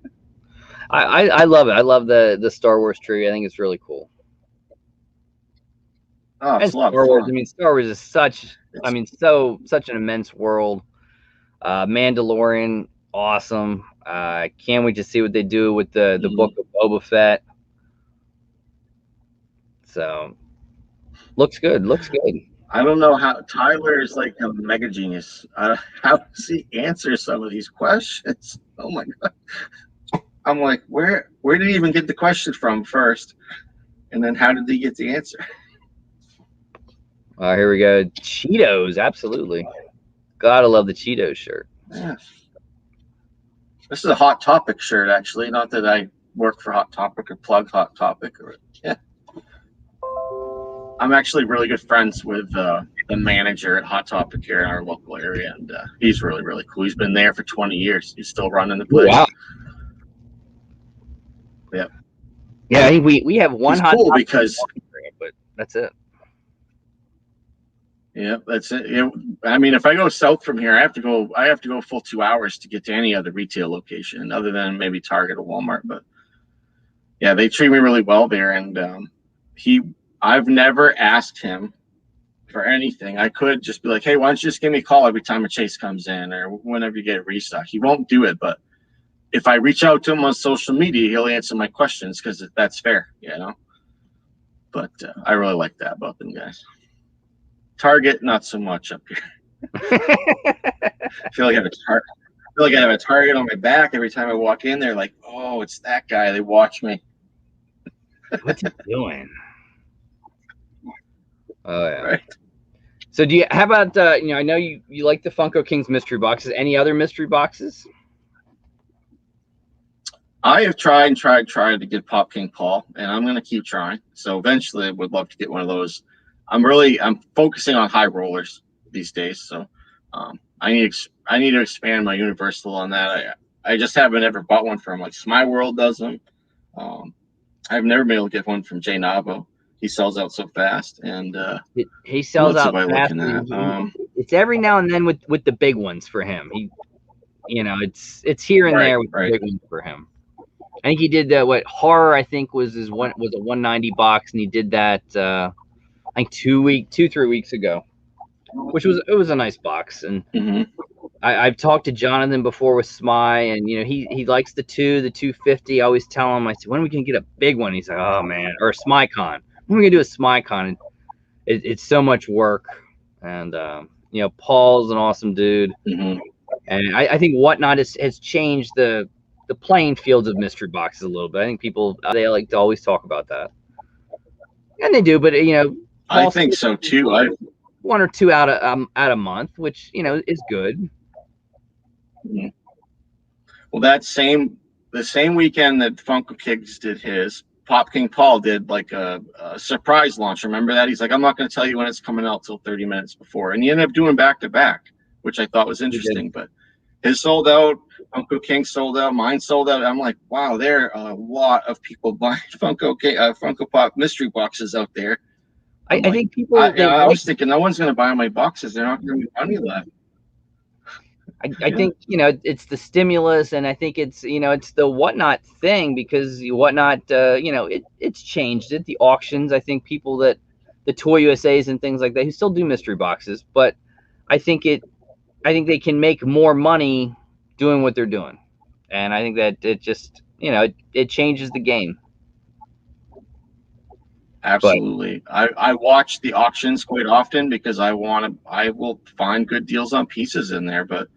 I love it. I love the Star Wars tree. I think it's really cool. Oh, it's a lot of Star Wars, fun. I mean, Star Wars is such an immense world. Mandalorian, awesome. Can't wait to see what they do with the book of Boba Fett. So, looks good. Looks good. I don't know how Tyler is like a mega genius. How does he answer some of these questions? Oh my god! I'm like, where did he even get the question from first, and then how did he get the answer? Here we go. Cheetos, absolutely. Gotta love the Cheetos shirt. Yeah. This is a Hot Topic shirt, actually. Not that I work for Hot Topic or plug Hot Topic. Yeah. I'm actually really good friends with the manager at Hot Topic here in our local area, and he's really, really cool. He's been there for 20 years. He's still running the place. Wow. Yeah. Yeah, I think we have one Hot cool Topic because, but that's it. Yeah, that's it. Yeah, I mean, if I go south from here, I have to go full 2 hours to get to any other retail location other than maybe Target or Walmart. But yeah, they treat me really well there. And I've never asked him for anything. I could just be like, hey, why don't you just give me a call every time a chase comes in or whenever you get a restock. He won't do it. But if I reach out to him on social media, he'll answer my questions because that's fair, you know. But I really like that about them guys. Target, not so much up here. I feel like I have a target on my back every time I walk in there. Like, oh, it's that guy. They watch me. What's he doing? Oh yeah. Right. So how about I know you like the Funko Kings mystery boxes. Any other mystery boxes? I have tried to get Pop King Paul, and I'm going to keep trying. So eventually, I would love to get one of those. I'm focusing on high rollers. these days. So I need to expand my Universal on that. I just haven't ever bought one from like My World does them. I've never been able to get one from Jay Nabo. He sells out so fast, and he sells out fast. At? It's every now and then with the big ones for him. It's here and there with the big ones for him. I think he did what horror I think was a 190 box, and he did that I think 3 weeks ago, which was a nice box. And I've talked to Jonathan before with Smy, and he likes the 250. I always tell him, I said, when are we gonna get a big one? He's like, oh man, or a SmyCon. When are we gonna do a SmyCon? It's so much work, and Paul's an awesome dude, and I think Whatnot has changed the playing fields of mystery boxes a little bit. I think people they like to always talk about that, and they do, but I think so too. One or two out a month, which is good. Well, the same weekend that Funko Kings did his, Pop King Paul did like a surprise launch. Remember that? He's like, I'm not going to tell you when it's coming out till 30 minutes before, and he ended up doing back to back, which I thought was interesting. But his sold out, Funko King sold out, mine sold out. I'm like, wow, there are a lot of people buying Funko Pop mystery boxes out there. I think people. I was thinking, no one's going to buy my boxes. They're not going to be money left. I think it's the stimulus, and I think it's it's the Whatnot thing, because Whatnot it's changed it. The auctions, I think people that the Toy USAs and things like that who still do mystery boxes, but I think they can make more money doing what they're doing, and I think that it just it changes the game. Absolutely. I watch the auctions quite often because I will find good deals on pieces in there, but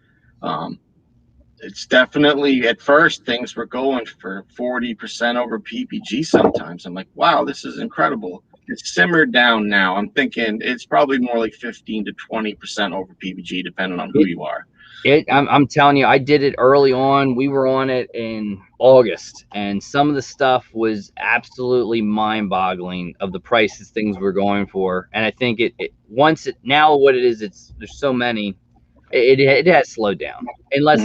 it's definitely, at first things were going for 40% over PPG sometimes. I'm like, wow, this is incredible. It's simmered down now. I'm thinking it's probably more like 15 to 20% over PPG, depending on who you are. I'm telling you, I did it early on. We were on it in August, and some of the stuff was absolutely mind-boggling of the prices things were going for. And I think now what it is, there's so many, it has slowed down, unless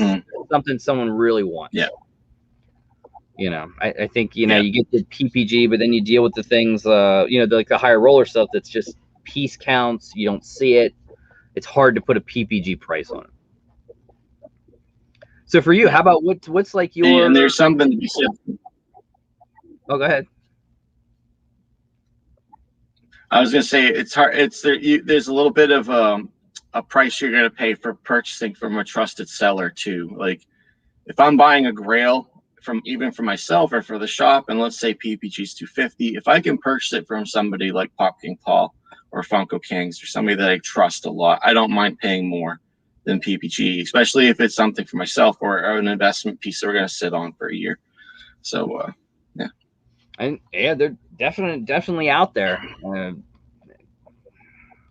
it's someone really wants. Yeah. I think you get the PPG, but then you deal with the things like the higher roller stuff that's just piece counts. You don't see it. It's hard to put a PPG price on it. So for you, how about what's like your? And there's something to be said. Oh, go ahead. I was going to say it's hard. There's a little bit of a price you're going to pay for purchasing from a trusted seller too. Like if I'm buying a Grail from myself or for the shop, and let's say PPG's $250, if I can purchase it from somebody like Pop King Paul or Funko Kings or somebody that I trust a lot, I don't mind paying more than PPG, especially if it's something for myself or an investment piece that we're going to sit on for a year. So yeah. And yeah, they're definitely out there.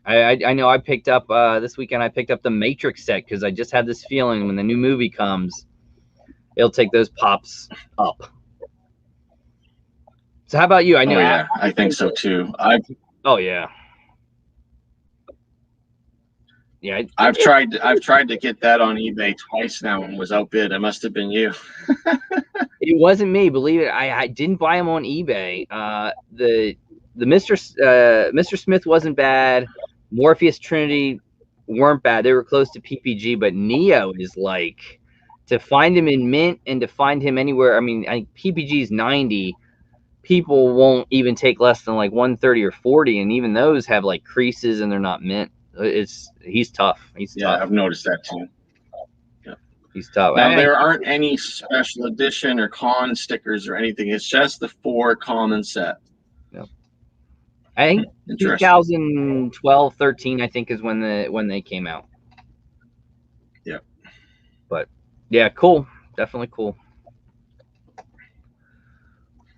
I know I picked up this weekend. I picked up the Matrix set because I just had this feeling when the new movie comes, it'll take those pops up. So how about you? I know. Oh, yeah, I think so too. Oh yeah. Yeah, I've tried to get that on eBay twice now and was outbid. It must have been you. It wasn't me, believe it. I didn't buy them on eBay. The Mr. Smith wasn't bad. Morpheus Trinity weren't bad. They were close to PPG, but Neo is like, to find him in mint and to find him anywhere. I mean, PPG's 90. People won't even take less than like 130 or 40, and even those have like creases and they're not mint. He's tough. Tough. I've noticed that too. Yeah. He's tough. Now there aren't any special edition or con stickers or anything. It's just the 4 common set. Yep. I think 2012, 13, I think is when they came out. Yeah. But yeah, cool. Definitely cool.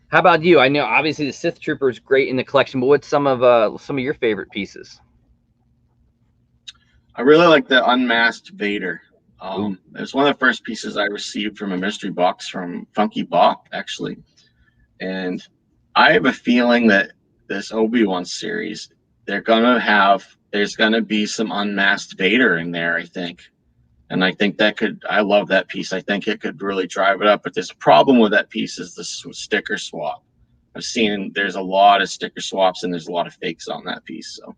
How about you? I know obviously the Sith Trooper is great in the collection, but what's some of your favorite pieces? I really like the unmasked Vader. It was one of the first pieces I received from a mystery box from Funky Bop, actually. And I have a feeling that this Obi-Wan series, they're going to have there's going to be some unmasked Vader in there, I think. And I think I love that piece. I think it could really drive it up. But there's a problem with that piece is the sticker swap. I've seen there's a lot of sticker swaps and there's a lot of fakes on that piece. So,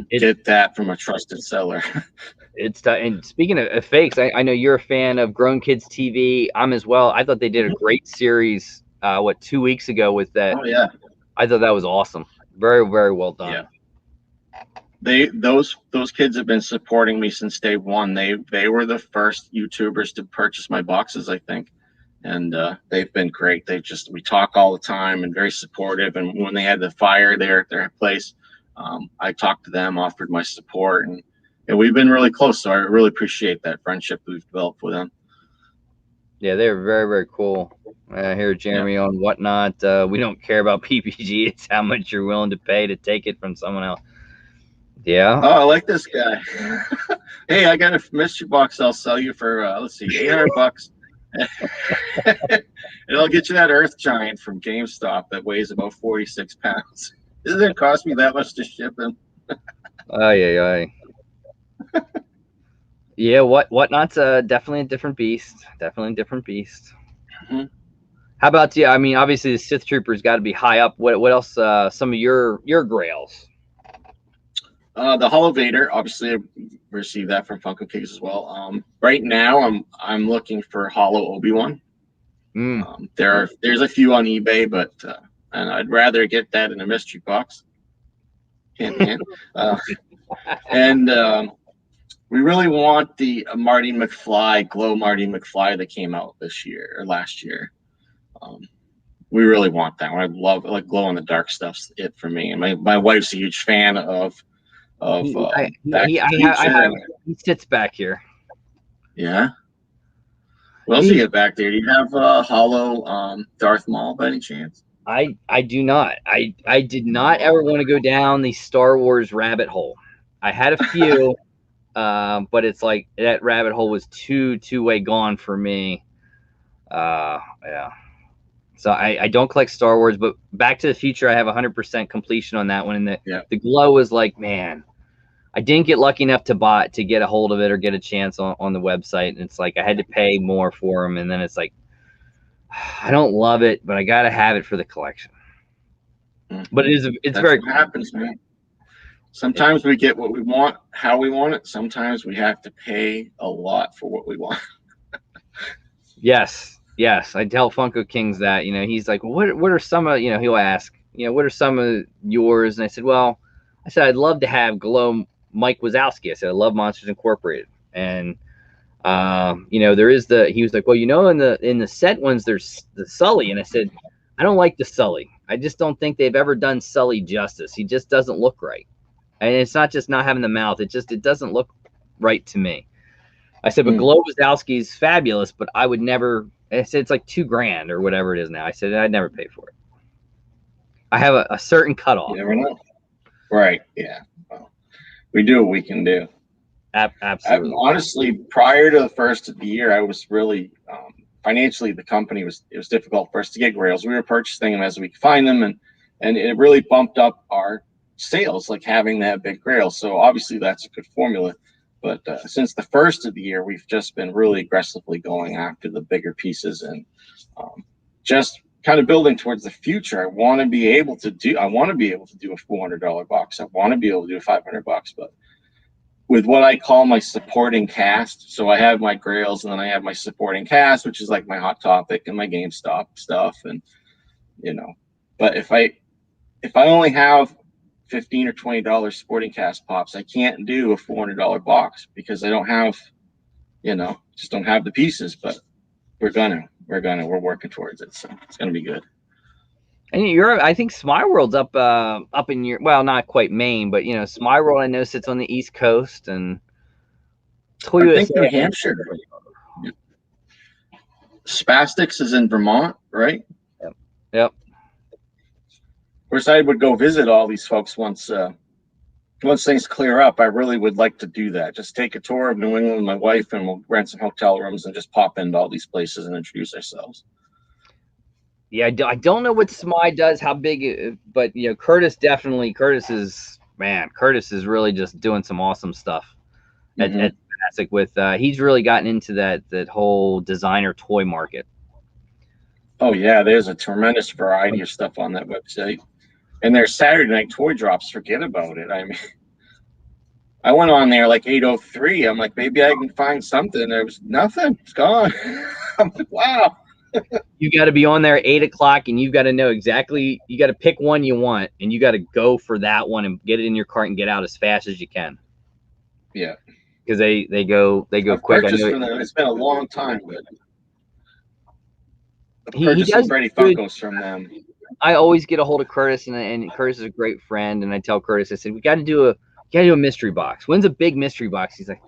get that from a trusted seller. And speaking of fakes, I know you're a fan of Grown Kids TV. I'm as well. I thought they did a great series, 2 weeks ago with that. Oh, yeah. I thought that was awesome. Very, very well done. Yeah. Those kids have been supporting me since day one. They were the first YouTubers to purchase my boxes, I think. And they've been great. We talk all the time and very supportive. And when they had the fire there at their place, I talked to them, offered my support, and we've been really close. So I really appreciate that friendship we've developed with them. Yeah, they're very, very cool. I hear Jeremy on Whatnot. We don't care about PPG. It's how much you're willing to pay to take it from someone else. Yeah. Oh, I like this guy. Hey, I got a mystery box I'll sell you for, let's see, $800. And I'll get you that Earth Giant from GameStop that weighs about 46 pounds. Doesn't it cost me that much to ship him? Yeah, Whatnot's definitely a different beast. Definitely a different beast. Mm-hmm. How about you? I mean, obviously the Sith Trooper's got to be high up. What else? Some of your grails. The Hollow Vader, obviously, I received that from Funko Kings as well. Right now, I'm looking for Hollow Obi-Wan. There's a few on eBay, but and I'd rather get that in a mystery box. And we really want the Marty McFly, Glow Marty McFly that came out this year or last year. We really want that one. I love like glow in the dark stuff's it for me. And my wife's a huge fan of he sits back here. Yeah. What else do you get back there? Do you have Hollow Darth Maul by any chance? I do not. I did not ever want to go down the Star Wars rabbit hole. I had a few, but it's like that rabbit hole was two-way gone for me. Yeah. So I don't collect Star Wars, but Back to the Future, I have 100% completion on that one. And the glow was like, man, I didn't get lucky enough to get a hold of it or get a chance on the website. And it's like I had to pay more for them. And then it's like, I don't love it, but I got to have it for the collection. But it's very cool. What happens, man. Sometimes we get what we want, how we want it. Sometimes we have to pay a lot for what we want. Yes. I tell Funko Kings that, he's like, well, what are some of, he'll ask, what are some of yours? And I said, I'd love to have Glow Mike Wazowski. I said, I love Monsters Incorporated. And, there is he was like, well, in the set ones, there's the Sully. And I said, I don't like the Sully. I just don't think they've ever done Sully justice. He just doesn't look right. And it's not just not having the mouth. It doesn't look right to me. I said, but Glow Wazowski's fabulous, but I would never. I said, it's like $2,000 or whatever it is now. I said, I'd never pay for it. I have a certain cutoff. You never know. Right. Yeah. Well, we do what we can do. Absolutely. Honestly, prior to the first of the year, I was really financially, the company it was difficult for us to get grails. We were purchasing them as we could find them, and it really bumped up our sales, like having that big grail. So obviously that's a good formula. But since the first of the year, we've just been really aggressively going after the bigger pieces and just kind of building towards the future. I want to be able to do a $400 box. I want to be able to do a $500 box, but with what I call my supporting cast. So I have my grails and then I have my supporting cast, which is like my Hot Topic and my GameStop stuff. And, but if I only have $15 or $20 sporting cast pops, I can't do a $400 box because I don't have, just don't have the pieces, but we're working towards it. So it's going to be good. And I think Smile up in your, well, not quite Maine, but Smile World I know sits on the East Coast and I think New Hampshire. Spastics is in Vermont, right? Yep. Of course, I would go visit all these folks once things clear up. I really would like to do that. Just take a tour of New England with my wife, and we'll rent some hotel rooms and just pop into all these places and introduce ourselves. Yeah, I don't know what Smile does, how big, but Curtis is man, Curtis is really just doing some awesome stuff Mm-hmm. at Classic with he's really gotten into that whole designer toy market. Oh yeah, there's a tremendous variety of stuff on that website. And there's Saturday night toy drops. Forget about it. I mean, I went on there like 8:03. I'm like, maybe I can find something. There was nothing. It's gone. I'm like, wow. You got to be on there at 8 o'clock, and you've got to know exactly. You got to pick one you want, and you got to go for that one and get it in your cart and get out as fast as you can. Yeah, because they go I've quick. purchased from them. It's been a long time, but I've he purchased does some Freddy good. Funkos from them. I always get a hold of Curtis, and Curtis is a great friend. And I tell Curtis, I said, we got to do a mystery box. When's a big mystery box? He's like,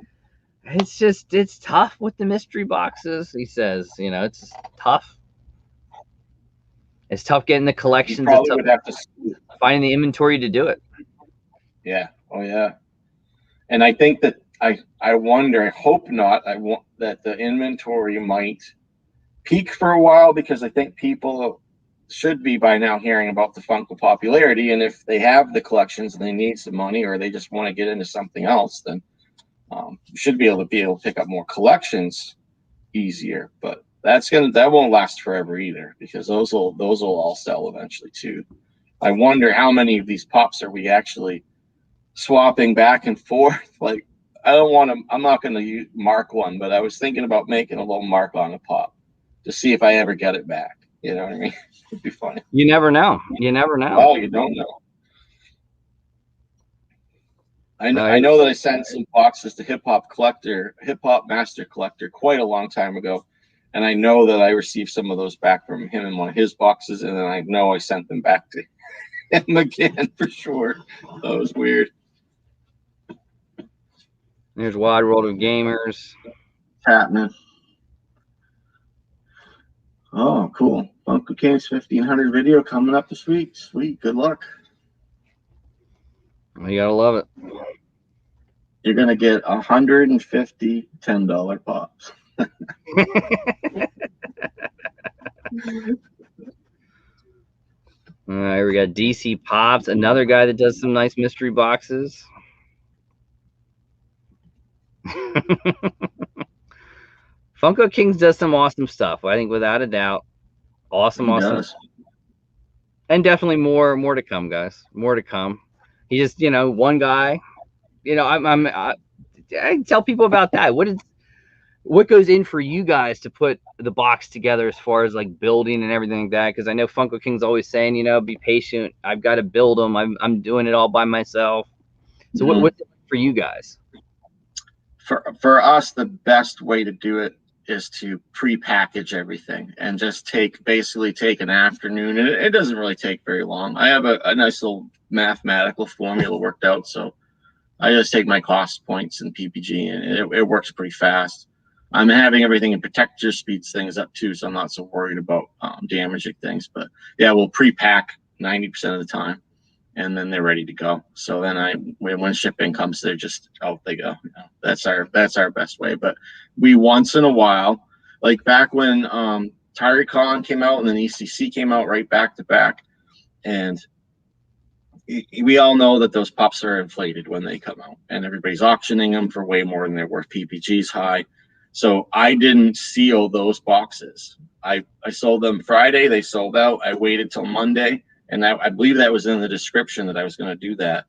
it's tough with the mystery boxes. He says, it's just tough. It's tough getting the collections. You probably would have to finding the inventory to do it. Yeah. Oh yeah. And I think that I wonder. I hope not. I want that the inventory might peak for a while, because I think people should be by now hearing about the Funko popularity, and if they have the collections and they need some money, or they just want to get into something else, then you should be able to pick up more collections easier. But that won't last forever either, because those will all sell eventually too. I wonder how many of these pops are we actually swapping back and forth. Like, I'm not going to mark one, but I was thinking about making a little mark on a pop to see if I ever get it back. You know what I mean? It'd be funny. You never know. You never know. Oh, you don't know. I know that I sent some boxes to Hip Hop Master Collector quite a long time ago, and I know that I received some of those back from him in one of his boxes, and then I know I sent them back to him again for sure. That was weird. There's Wide World of Gamers. Happening. Oh, cool. Funko King's 1500 video coming up this week. Sweet. Good luck. You gotta love it. You're gonna get 150 $10 pops. All right, we got DC Pops, another guy that does some nice mystery boxes. Funko Kings does some awesome stuff. I think, without a doubt, awesome. And definitely more to come, guys. More to come. He just, one guy. I tell people about that. What goes in for you guys to put the box together, as far as like building and everything like that? Because I know Funko King's always saying, be patient. I've got to build them. I'm doing it all by myself. So what's it for you guys? For us, the best way to do it is to pre-package everything and just basically take an afternoon. And it doesn't really take very long. I have a nice little mathematical formula worked out, so I just take my cost points and PPG, and it works pretty fast. I'm having everything in protector speeds things up too, so I'm not so worried about damaging things. But yeah, we'll pre-pack 90% of the time, and then they're ready to go. So then when shipping comes, they're just out they go. That's our best way. But we once in a while, like back when TyreCon came out and then ECC came out right back to back, and we all know that those pops are inflated when they come out, and everybody's auctioning them for way more than they're worth. PPG's high. So I didn't seal those boxes. I sold them Friday. They sold out. I waited till Monday, and I believe that was in the description that I was going to do that.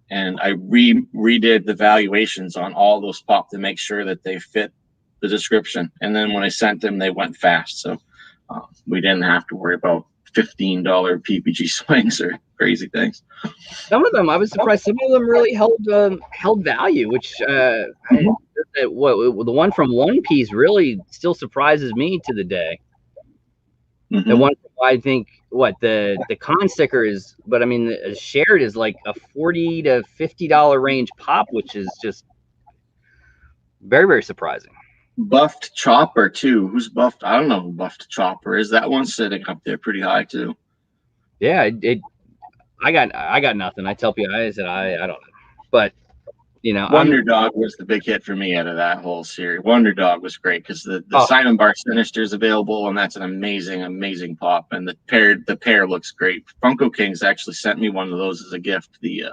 And I redid the valuations on all those pop to make sure that they fit the description. And then when I sent them, they went fast. So we didn't have to worry about $15 PPG swings or crazy things. Some of them, I was surprised. Some of them really held value, which the one from One Piece really still surprises me to the day. Mm-hmm. The one, I think, the con sticker is, but I mean, the shared is like a $40 to $50 range pop, which is just very, very surprising. Buffed Chopper too. Who's buffed? I don't know who buffed Chopper is. That one's sitting up there pretty high too. Yeah, I got nothing. I tell people, I said I don't know, but Wonder Dog was the big hit for me out of that whole series. Wonder Dog was great because the Simon Bar Sinister is available, and that's an amazing pop, and the pair looks great. Funko Kings actually sent me one of those as a gift. The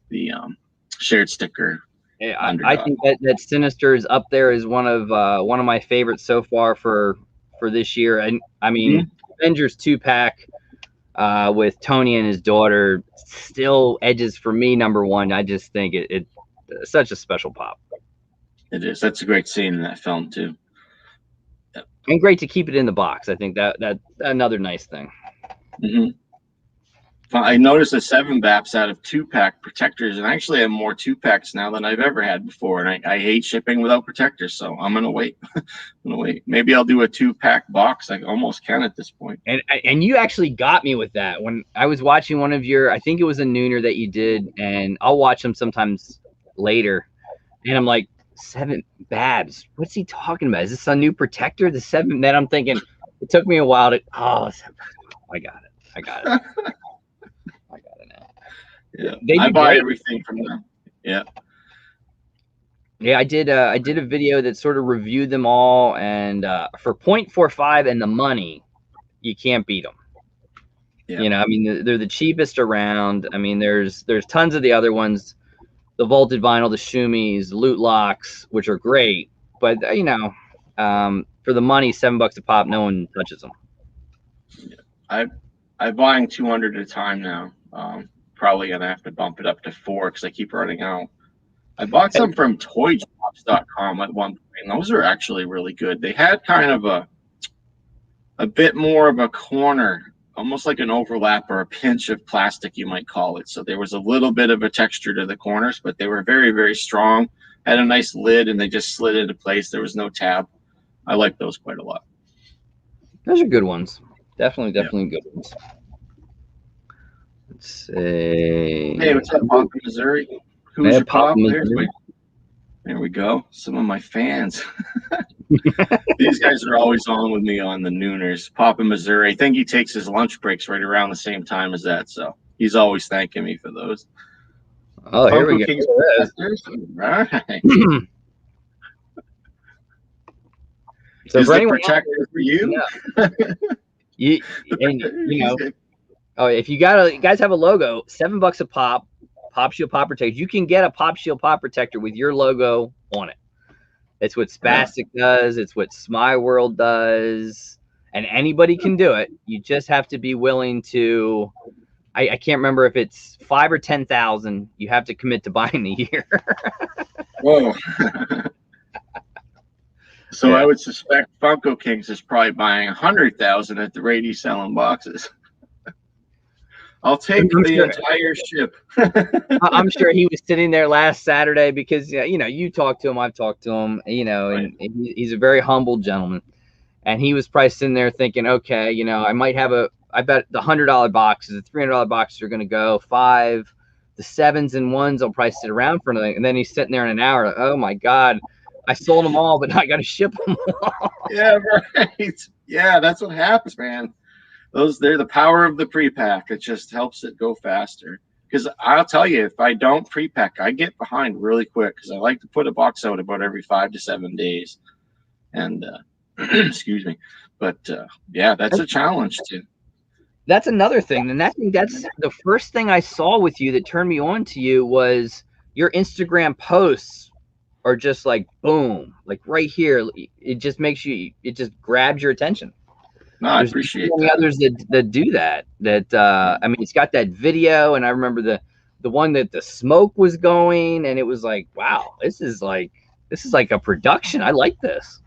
the shared sticker. Yeah, I think that Sinister is up there as one of my favorites so far for this year. And I mean, Avengers 2-pack with Tony and his daughter still edges for me #1. I just think it's such a special pop. It is. That's a great scene in that film too. Yep. And great to keep it in the box. I think that's another nice thing. I noticed the 7-BAPs out of 2-pack protectors, and I actually have more 2-packs now than I've ever had before. And I hate shipping without protectors, so I'm gonna wait. Maybe I'll do a 2-pack box. I almost can at this point. And you actually got me with that when I was watching one of your, I think it was a nooner that you did, and I'll watch them sometimes later, and I'm like, 7-BAPs. What's he talking about? Is this a new protector? The 7? Then I'm thinking, it took me a while to. Oh, I got it. I got it now. Yeah, I buy everything from them. Yeah. Yeah, I did a video that sort of reviewed them all, and for 0.45 and the money, you can't beat them. Yeah. You know, I mean, they're the cheapest around. I mean, there's tons of the other ones. The Vaulted Vinyl, the Shumis, Loot Locks, which are great, but you know, for the money, $7 a pop, no one touches them. Yeah. I'm buying 200 at a time now. Probably gonna have to bump it up to 4 because I keep running out. I bought some from toydrops.com at one point, and those are actually really good. They had kind of a bit more of a corner, almost like an overlap or a pinch of plastic, you might call it. So there was a little bit of a texture to the corners, but they were very, very strong. Had a nice lid, and they just slid into place. There was no tab. I like those quite a lot. Those are good ones. Definitely good ones. Let's see. Hey, what's up, Pop in Missouri? Who's your Pop? There we go. Some of my fans. These guys are always on with me on the Nooners. Pop in Missouri. I think he takes his lunch breaks right around the same time as that, so he's always thanking me for those. Oh, here we go. Right. So is for the anyone protector for you? You know, oh, if you guys have a logo, $7 a pop, Pop Shield Pop Protector. You can get a Pop Shield Pop Protector with your logo on it. It's what Spastic does. It's what Smy World does, and anybody can do it. You just have to be willing to. I can't remember if it's 5 or 10,000. You have to commit to buying the year. Whoa. So I would suspect Funko Kings is probably buying 100,000 at the rate he's selling boxes. I'll take the entire ship. I'm sure he was sitting there last Saturday because, you know, you talked to him, I've talked to him, you know, and he's a very humble gentleman. And he was probably sitting there thinking, okay, you know, I bet the $100 boxes, the $300 boxes are going to go 5. The 7s and 1s will probably sit around for another. And then he's sitting there in an hour. Like, oh my God, I sold them all, but now I got to ship them all. Yeah, right. Yeah, that's what happens, man. They're the power of the pre-pack. It just helps it go faster. Because I'll tell you, if I don't pre-pack, I get behind really quick because I like to put a box out about every 5 to 7 days. And excuse me, but yeah, that's a challenge too. That's another thing, and I think that's the first thing I saw with you that turned me on to you was your Instagram posts are just like boom, like right here. It just makes you. It just grabs your attention. No, I appreciate that. Others that do that. I mean, it's got that video, and I remember the one that the smoke was going, and it was like, wow, this is like a production. I like this.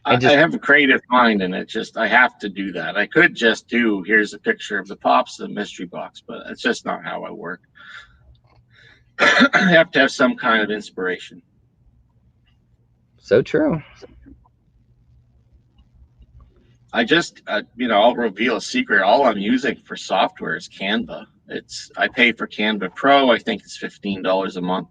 I have a creative mind, and I have to do that. I could just do here's a picture of the Pops, the mystery box, but it's just not how I work. I have to have some kind of inspiration. So true. I just, I'll reveal a secret. All I'm using for software is Canva. I pay for Canva Pro. I think it's $15 a month.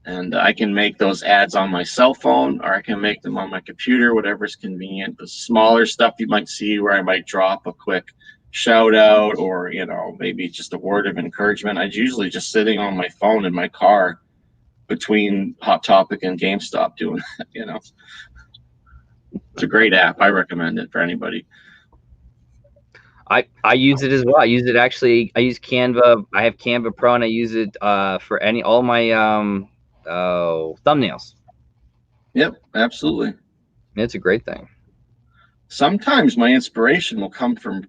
And I can make those ads on my cell phone, or I can make them on my computer, whatever's convenient. The smaller stuff you might see where I might drop a quick shout out or, maybe just a word of encouragement. I'm usually just sitting on my phone in my car between Hot Topic and GameStop doing that, It's a great app. I recommend it for anybody. I use it as well. I use it actually. I use Canva. I have Canva Pro, and I use it for all my thumbnails. Yep, absolutely. It's a great thing. Sometimes my inspiration will come from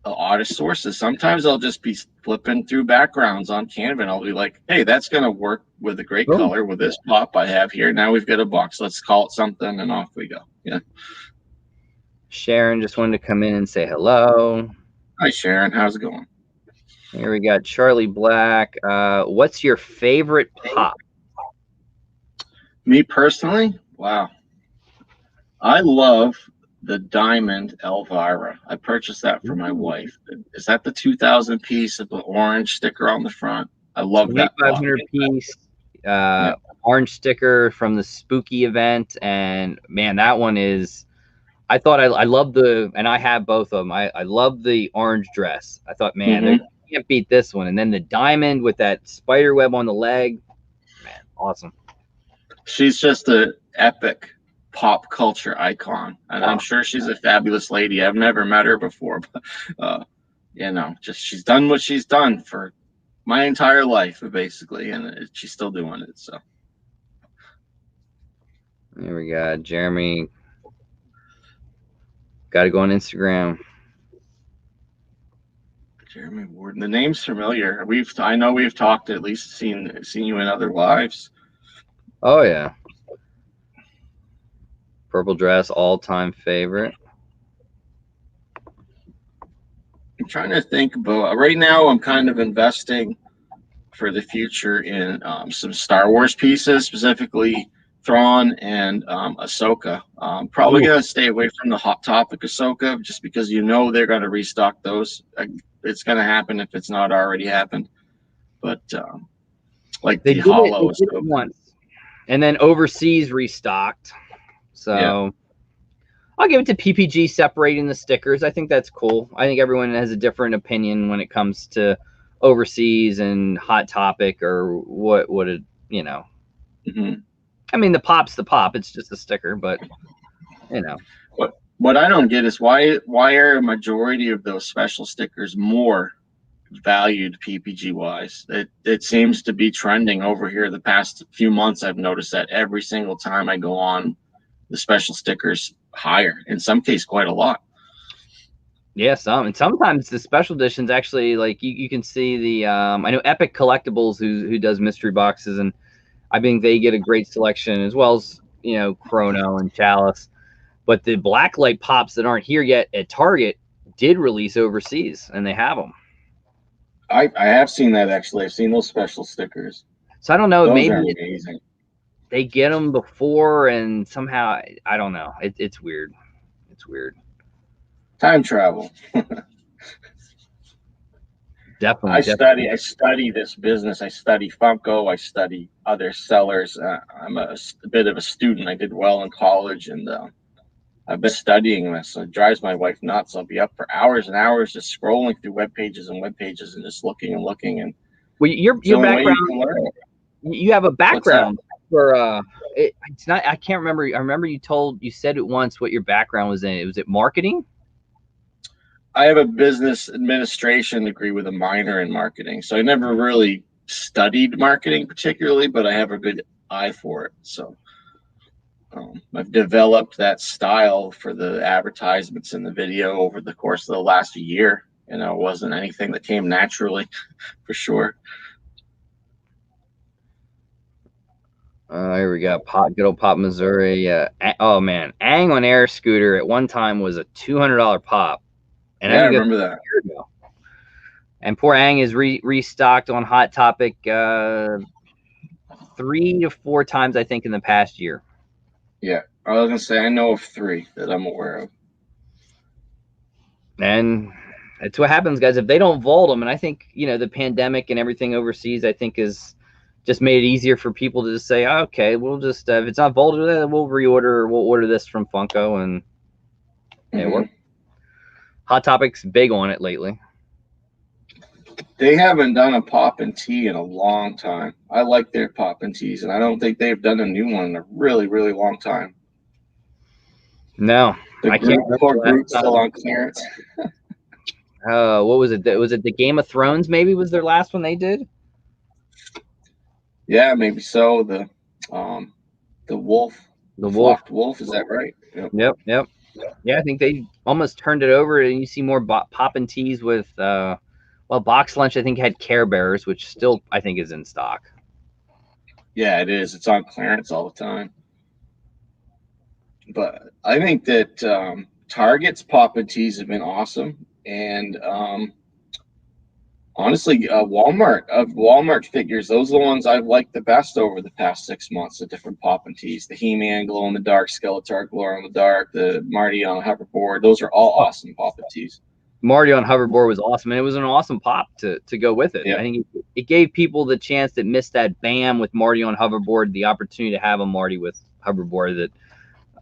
oddest sources. Sometimes I'll just be flipping through backgrounds on Canva, and I'll be like, hey, that's going to work with a great color with this pop I have here. Now we've got a box. Let's call it something, and off we go. Yeah. Sharon just wanted to come in and say hello. Hi, Sharon. How's it going? Here we got Charlie Black. What's your favorite pop? Me personally? Wow. I love the Diamond Elvira. I purchased that for my wife. Is that the 2,000 piece of the orange sticker on the front? I love that. 500 piece orange sticker from the spooky event. And man, that one is, I thought I love and I have both of them. I love the orange dress. I thought, man, they can't beat this one. And then the diamond with that spider web on the leg, man, awesome. She's just an epic pop culture icon, and I'm sure she's a fabulous lady. I've never met her before, but just she's done what she's done for my entire life, basically, and she's still doing it. So there we go. Jeremy, got to go on Instagram. Jeremy Warden, the name's familiar. I know we've talked, at least seen you in other lives. Oh yeah. Purple dress, all-time favorite. I'm trying to think about right now. I'm kind of investing for the future in some Star Wars pieces, specifically Thrawn and Ahsoka. Probably gonna stay away from the Hot Topic Ahsoka, just because they're gonna restock those. It's gonna happen if it's not already happened. But like they the hollow did it once, and then overseas restocked. So I'll give it to PPG separating the stickers. I think that's cool. I think everyone has a different opinion when it comes to overseas and Hot Topic or what it, I mean, the pop's the pop. It's just a sticker, but What I don't get is why are a majority of those special stickers more valued PPG wise? It seems to be trending over here the past few months. I've noticed that every single time I go on, the special stickers higher, in some case quite a lot. Yeah, and sometimes the special editions actually, like you can see the I know Epic Collectibles who does mystery boxes, and I think they get a great selection, as well as Chrono and Chalice. But the Blacklight pops that aren't here yet at Target did release overseas, and they have them. I have seen that, actually. I've seen those special stickers. So I don't know, those maybe are amazing. They get them before, and somehow I don't know. It's weird. It's weird. Time travel. Definitely. I study this business. I study Funko. I study other sellers. I'm a bit of a student. I did well in college, and I've been studying this. So it drives my wife nuts. I'll be up for hours and hours just scrolling through web pages and just looking and looking. And well, your background. You have a background for it's not. I can't remember. I remember you said it once what your background was in. Was it marketing? I have a business administration degree with a minor in marketing. So I never really studied marketing particularly, but I have a good eye for it. So I've developed that style for the advertisements and the video over the course of the last year. It wasn't anything that came naturally, for sure. Here we got good old Pop Missouri. Oh man, Ang on Air Scooter at one time was a $200 pop. And I remember that. And poor Ang is restocked on Hot Topic 3 to 4 times, I think, in the past year. Yeah, I was gonna say I know of 3 that I'm aware of. And it's what happens, guys, if they don't vault them. And I think the pandemic and everything overseas, I think, is just made it easier for people to just say, oh, okay, we'll just if it's not vaulted, we'll reorder. We'll order this from Funko, and it works. Hot Topic's big on it lately. They haven't done a pop and tea in a long time. I like their pop and teas, and I don't think they've done a new one in a really, really long time. No, I can't remember. Groot's still on clearance. What was it? Was it the Game of Thrones? Maybe was their last one they did. Yeah, maybe so. The wolf, The Wolf. flocked wolf. Is that right? Yep. Yep. Yeah, I think they almost turned it over, and you see more poppin' teas with. Well, Box Lunch I think had Care Bears, which still I think is in stock. Yeah, it is. It's on clearance all the time. But I think that Target's poppin' teas have been awesome, and honestly, Walmart figures, those are the ones I've liked the best over the past 6 months. The different poppin' teas, the He-Man glow in the dark, Skeletor glow in the dark, the Marty on hoverboard. Those are all awesome poppin' teas. Marty on hoverboard was awesome, and it was an awesome pop to go with it. Yeah. I think it gave people the chance that missed that BAM with Marty on hoverboard the opportunity to have a Marty with hoverboard that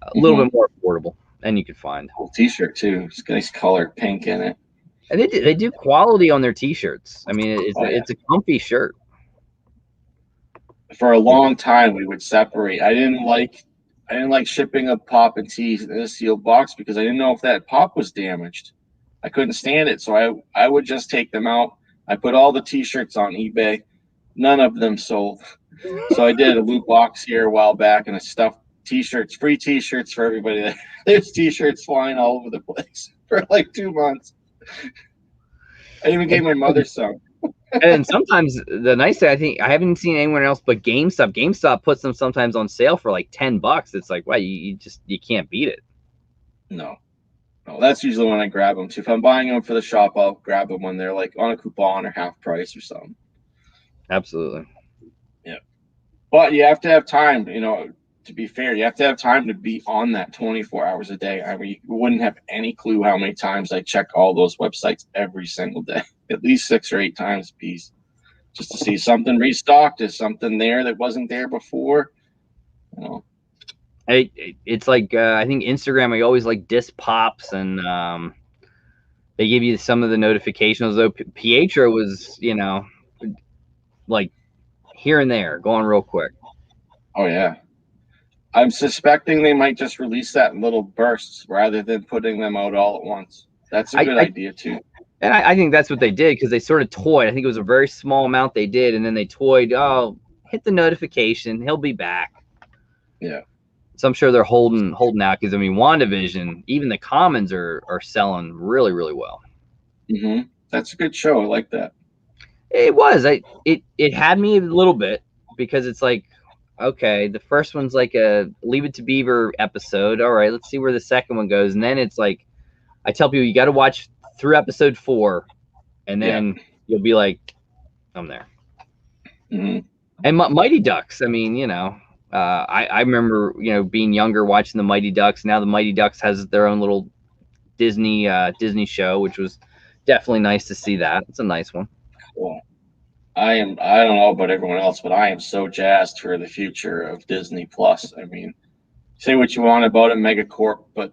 a little bit more affordable, and you could find. Cool T-shirt too. It's got nice color pink in it. And they do quality on their T-shirts. I mean, it's a comfy shirt. For a long time, we would separate. I didn't like shipping a pop and tees in a sealed box because I didn't know if that pop was damaged. I couldn't stand it, so I would just take them out. I put all the T-shirts on eBay. None of them sold. So I did a loot box here a while back, and I stuffed T-shirts, free T-shirts for everybody. There's T-shirts flying all over the place for like 2 months. I even gave my mother some. And sometimes the nice thing, I think I haven't seen anyone else but GameStop. GameStop puts them sometimes on sale for like $10. It's like, wow, you can't beat it. No, that's usually when I grab them too. If I'm buying them for the shop, I'll grab them when they're like on a coupon or half price or something. Absolutely. Yeah, but you have to have time. To be fair, you have to have time to be on that 24 hours a day. I mean, you wouldn't have any clue how many times I check all those websites every single day, at least 6 or 8 times a piece, just to see something restocked. Is something there that wasn't there before? It's like I think Instagram. I always like disc pops, and they give you some of the notifications. Though Pietro was, like here and there, going real quick. Oh yeah. I'm suspecting they might just release that in little bursts rather than putting them out all at once. That's a good idea too. And I think that's what they did because they sort of toyed. I think it was a very small amount they did, and then they toyed. Oh, hit the notification. He'll be back. Yeah. So I'm sure they're holding out because I mean, WandaVision, even the commons are selling really, really well. Mm-hmm. That's a good show. I like that. It was. It had me a little bit because it's like, okay, the first one's like a Leave It to Beaver episode. All right, let's see where the second one goes. And then it's like, I tell people you got to watch through episode 4, and then you'll be like, I'm there. Mm-hmm. And Mighty Ducks. I mean, I remember being younger watching the Mighty Ducks. Now the Mighty Ducks has their own little Disney show, which was definitely nice to see that. It's a nice one. Cool. I don't know about everyone else, but I am so jazzed for the future of Disney Plus. I mean, say what you want about it, Megacorp, but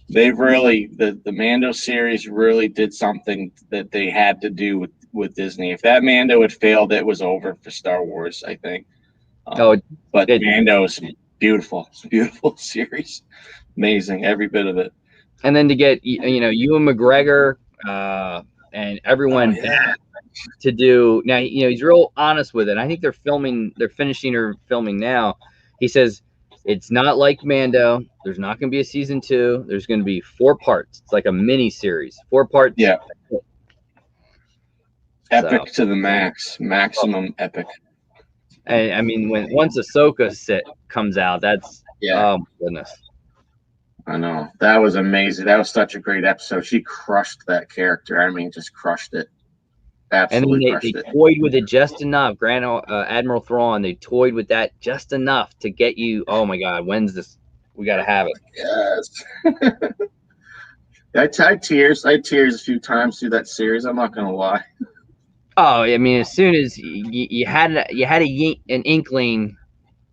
they've really the Mando series really did something that they had to do with Disney. If that Mando had failed, it was over for Star Wars, I think. But Mando's beautiful. It's a beautiful series. Amazing, every bit of it. And then to get Ewan McGregor and everyone back to do now, he's real honest with it. I think they're finishing filming now. He says it's not like Mando. There's not going to be a season 2. There's going to be 4 parts. It's like a mini series, 4 parts. Yeah. Epic to the max, maximum epic. And I mean, once Ahsoka comes out, that's oh my goodness. I know, that was amazing. That was such a great episode. She crushed that character. I mean, just crushed it. Absolutely. And then they toyed with it just enough. Grand Admiral Thrawn, they toyed with that just enough to get you. Oh my God, when's this? We got to have it. Yes. I had tears a few times through that series. I'm not gonna lie. Oh, I mean, as soon as you had an inkling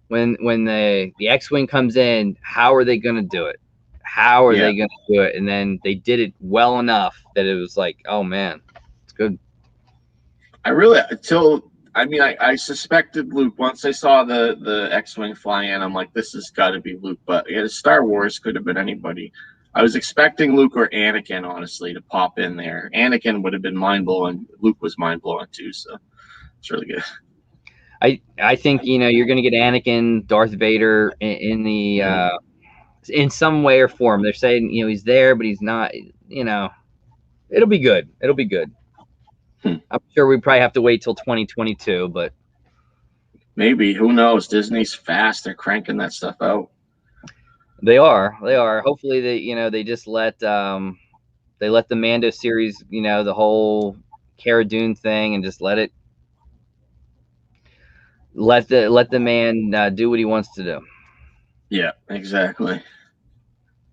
when the X-wing comes in, how are they going to do it? How are they going to do it? And then they did it well enough that it was like, oh man, it's good. I suspected Luke once I saw the X-wing fly in. I'm like, this has got to be Luke. But Star Wars could have been anybody. I was expecting Luke or Anakin, honestly, to pop in there. Anakin would have been mind blowing. Luke was mind blowing too, so it's really good. I think you're going to get Anakin, Darth Vader in the in some way or form. They're saying he's there, but he's not. It'll be good. It'll be good. I'm sure we probably have to wait till 2022, but maybe, who knows? Disney's fast. They're cranking that stuff out. They are. Hopefully they just let the Mando series, the whole Cara Dune thing, and just let the man do what he wants to do. Yeah, exactly.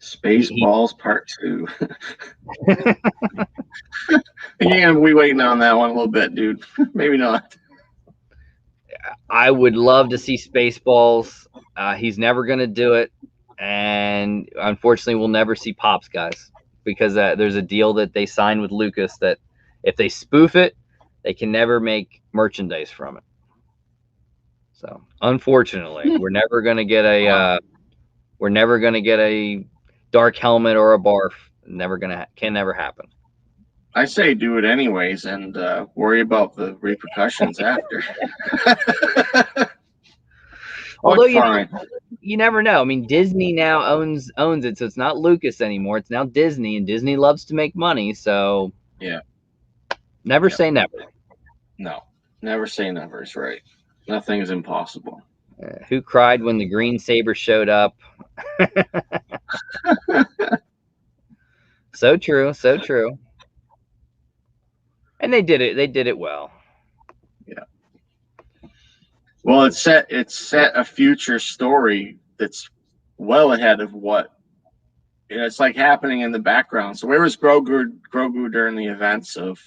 Spaceballs Part 2. Yeah, we waiting on that one a little bit, dude. Maybe not. I would love to see Spaceballs. He's never going to do it, and unfortunately, we'll never see Pops, guys, because there's a deal that they signed with Lucas that if they spoof it, they can never make merchandise from it. So, unfortunately, we're never going to get a dark helmet or a barf. Can never happen. I say do it anyways and worry about the repercussions after. Although you never know. I mean, Disney now owns it, so it's not Lucas anymore. It's now Disney, and Disney loves to make money. So yeah, never say never. No, never say never is right. Nothing is impossible. Who cried when the green saber showed up? So true, so true. And they did it well. Yeah. Well, it set a future story that's well ahead of what it's like happening in the background. So where was Grogu during the events of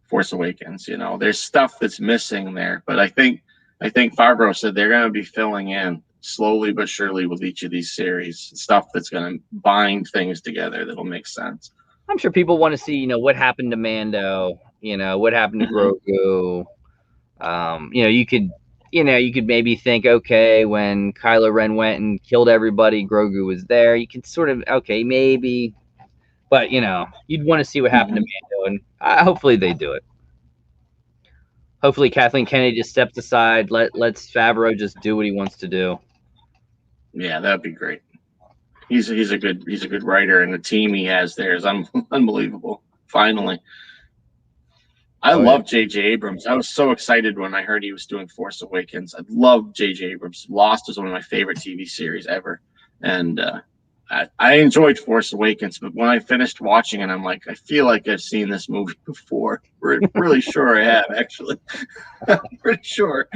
Force Awakens? There's stuff that's missing there, but I think Favreau said they're going to be filling in slowly but surely with each of these series, stuff that's going to bind things together that'll make sense. I'm sure people want to see, what happened to Mando, what happened to Grogu. You could maybe think, okay, when Kylo Ren went and killed everybody, Grogu was there. You can sort of, okay, maybe, but you'd want to see what happened to Mando, and hopefully they do it. Hopefully Kathleen Kennedy just steps aside, lets Favreau just do what he wants to do. Yeah, that'd be great. He's a good writer, and the team he has there is unbelievable. Finally, I love J.J. Abrams. I was so excited when I heard he was doing Force Awakens. I love J.J. Abrams. Lost is one of my favorite TV series ever, and I enjoyed Force Awakens. But when I finished watching it, I'm like, I feel like I've seen this movie before. Really sure I have, actually. I'm pretty sure.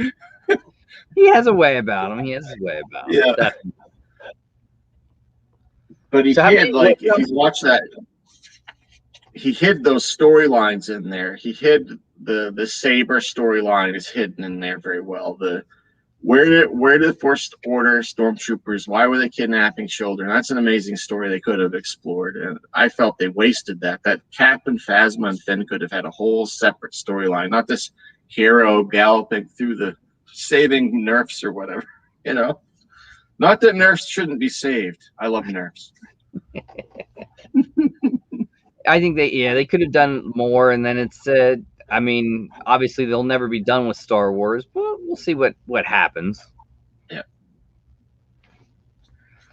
He has a way about him. Yeah. Definitely. But he hid, if you watch that, he hid those storylines in there. He hid the Saber storyline is hidden in there very well. Where did First Order stormtroopers? Why were they kidnapping children? That's an amazing story they could have explored, and I felt they wasted that. That Captain Phasma and Finn could have had a whole separate storyline, not this hero galloping through the saving Nerfs or whatever. Not that Nerfs shouldn't be saved. I love Nerfs. I think they could have done more, and then it's obviously they'll never be done with Star Wars, but we'll see what happens. Yeah.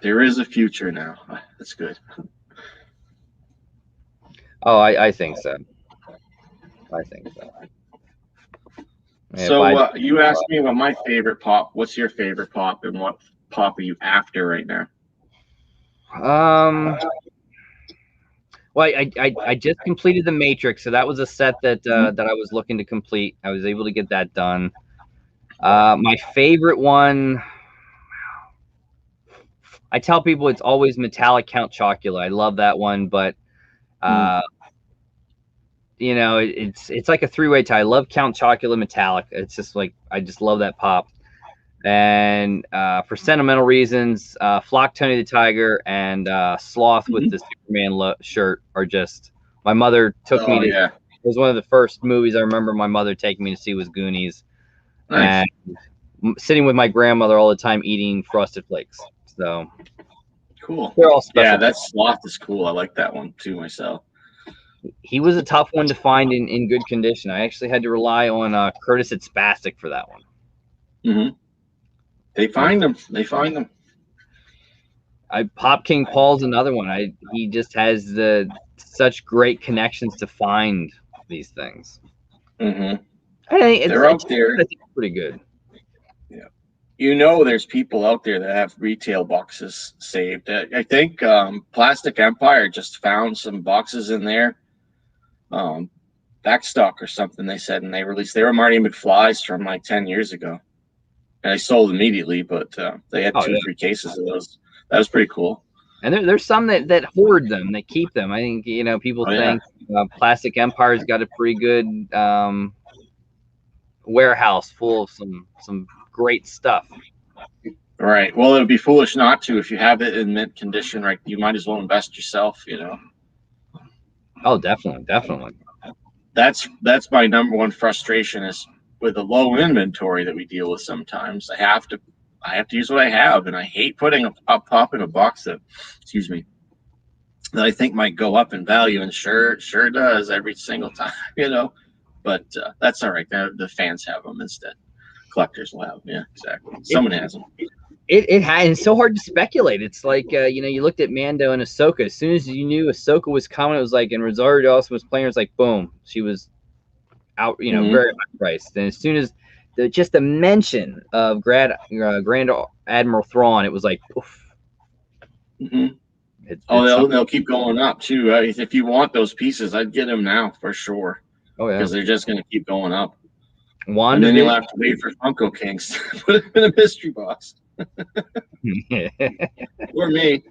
There is a future now. That's good. Oh, I think so. Yeah, so you asked me about my favorite pop. What's your favorite pop, and what pop are you after right now? Well, I just completed the Matrix, so that was a set that I was looking to complete. I was able to get that done. My favorite one, I tell people it's always Metallic Count Chocula. I love that one, but it's like a three-way tie. I love Count Chocula Metallic. It's just like I just love that pop. And for sentimental reasons, Flock Tony the Tiger and Sloth with the Superman shirt are just. My mother took me to. Yeah. It was one of the first movies I remember my mother taking me to see was Goonies. Nice. And sitting with my grandmother all the time eating Frosted Flakes. So Cool. They're all special. Yeah, that sloth is cool. I like that one too myself. He was a tough one to find in good condition. I actually had to rely on Curtis at Spastic for that one. Mm-hmm. They find them. They find them. Pop King Paul's another one. He just has such great connections to find these things. Mm-hmm. They're out there. I think it's pretty good. Yeah, there's people out there that have retail boxes saved. I think Plastic Empire just found some boxes in there, backstock or something. They said, and they were Marty McFly's from like 10 years ago, and I sold immediately. But they had 2 or 3 cases of those. That was pretty cool. And there's some that hoard them, that keep them. I think people think Plastic Empire's got a pretty good warehouse full of some great stuff. Right. Well, it would be foolish not to. If you have it in mint condition, right, you might as well invest yourself. Oh, definitely. That's my number one frustration is with the low inventory that we deal with. Sometimes I have to use what I have, and I hate putting a pop in a box that I think might go up in value, and sure does every single time, But that's all right. The fans have them instead. Collectors will have them. Yeah, exactly. Someone has them. It's so hard to speculate. It's like you looked at Mando and Ahsoka. As soon as you knew Ahsoka was coming, it was like, and Rosario Dawson was playing. It was like, boom, she was out. Very high priced. And as soon as just the mention of Grand Admiral Thrawn, it was like, poof. Mm-hmm. They'll keep going up too. If you want those pieces, I'd get them now for sure. Oh yeah, because they're just going to keep going up. And then you'll have to wait for Funko Kings to put them in a mystery box. Or me.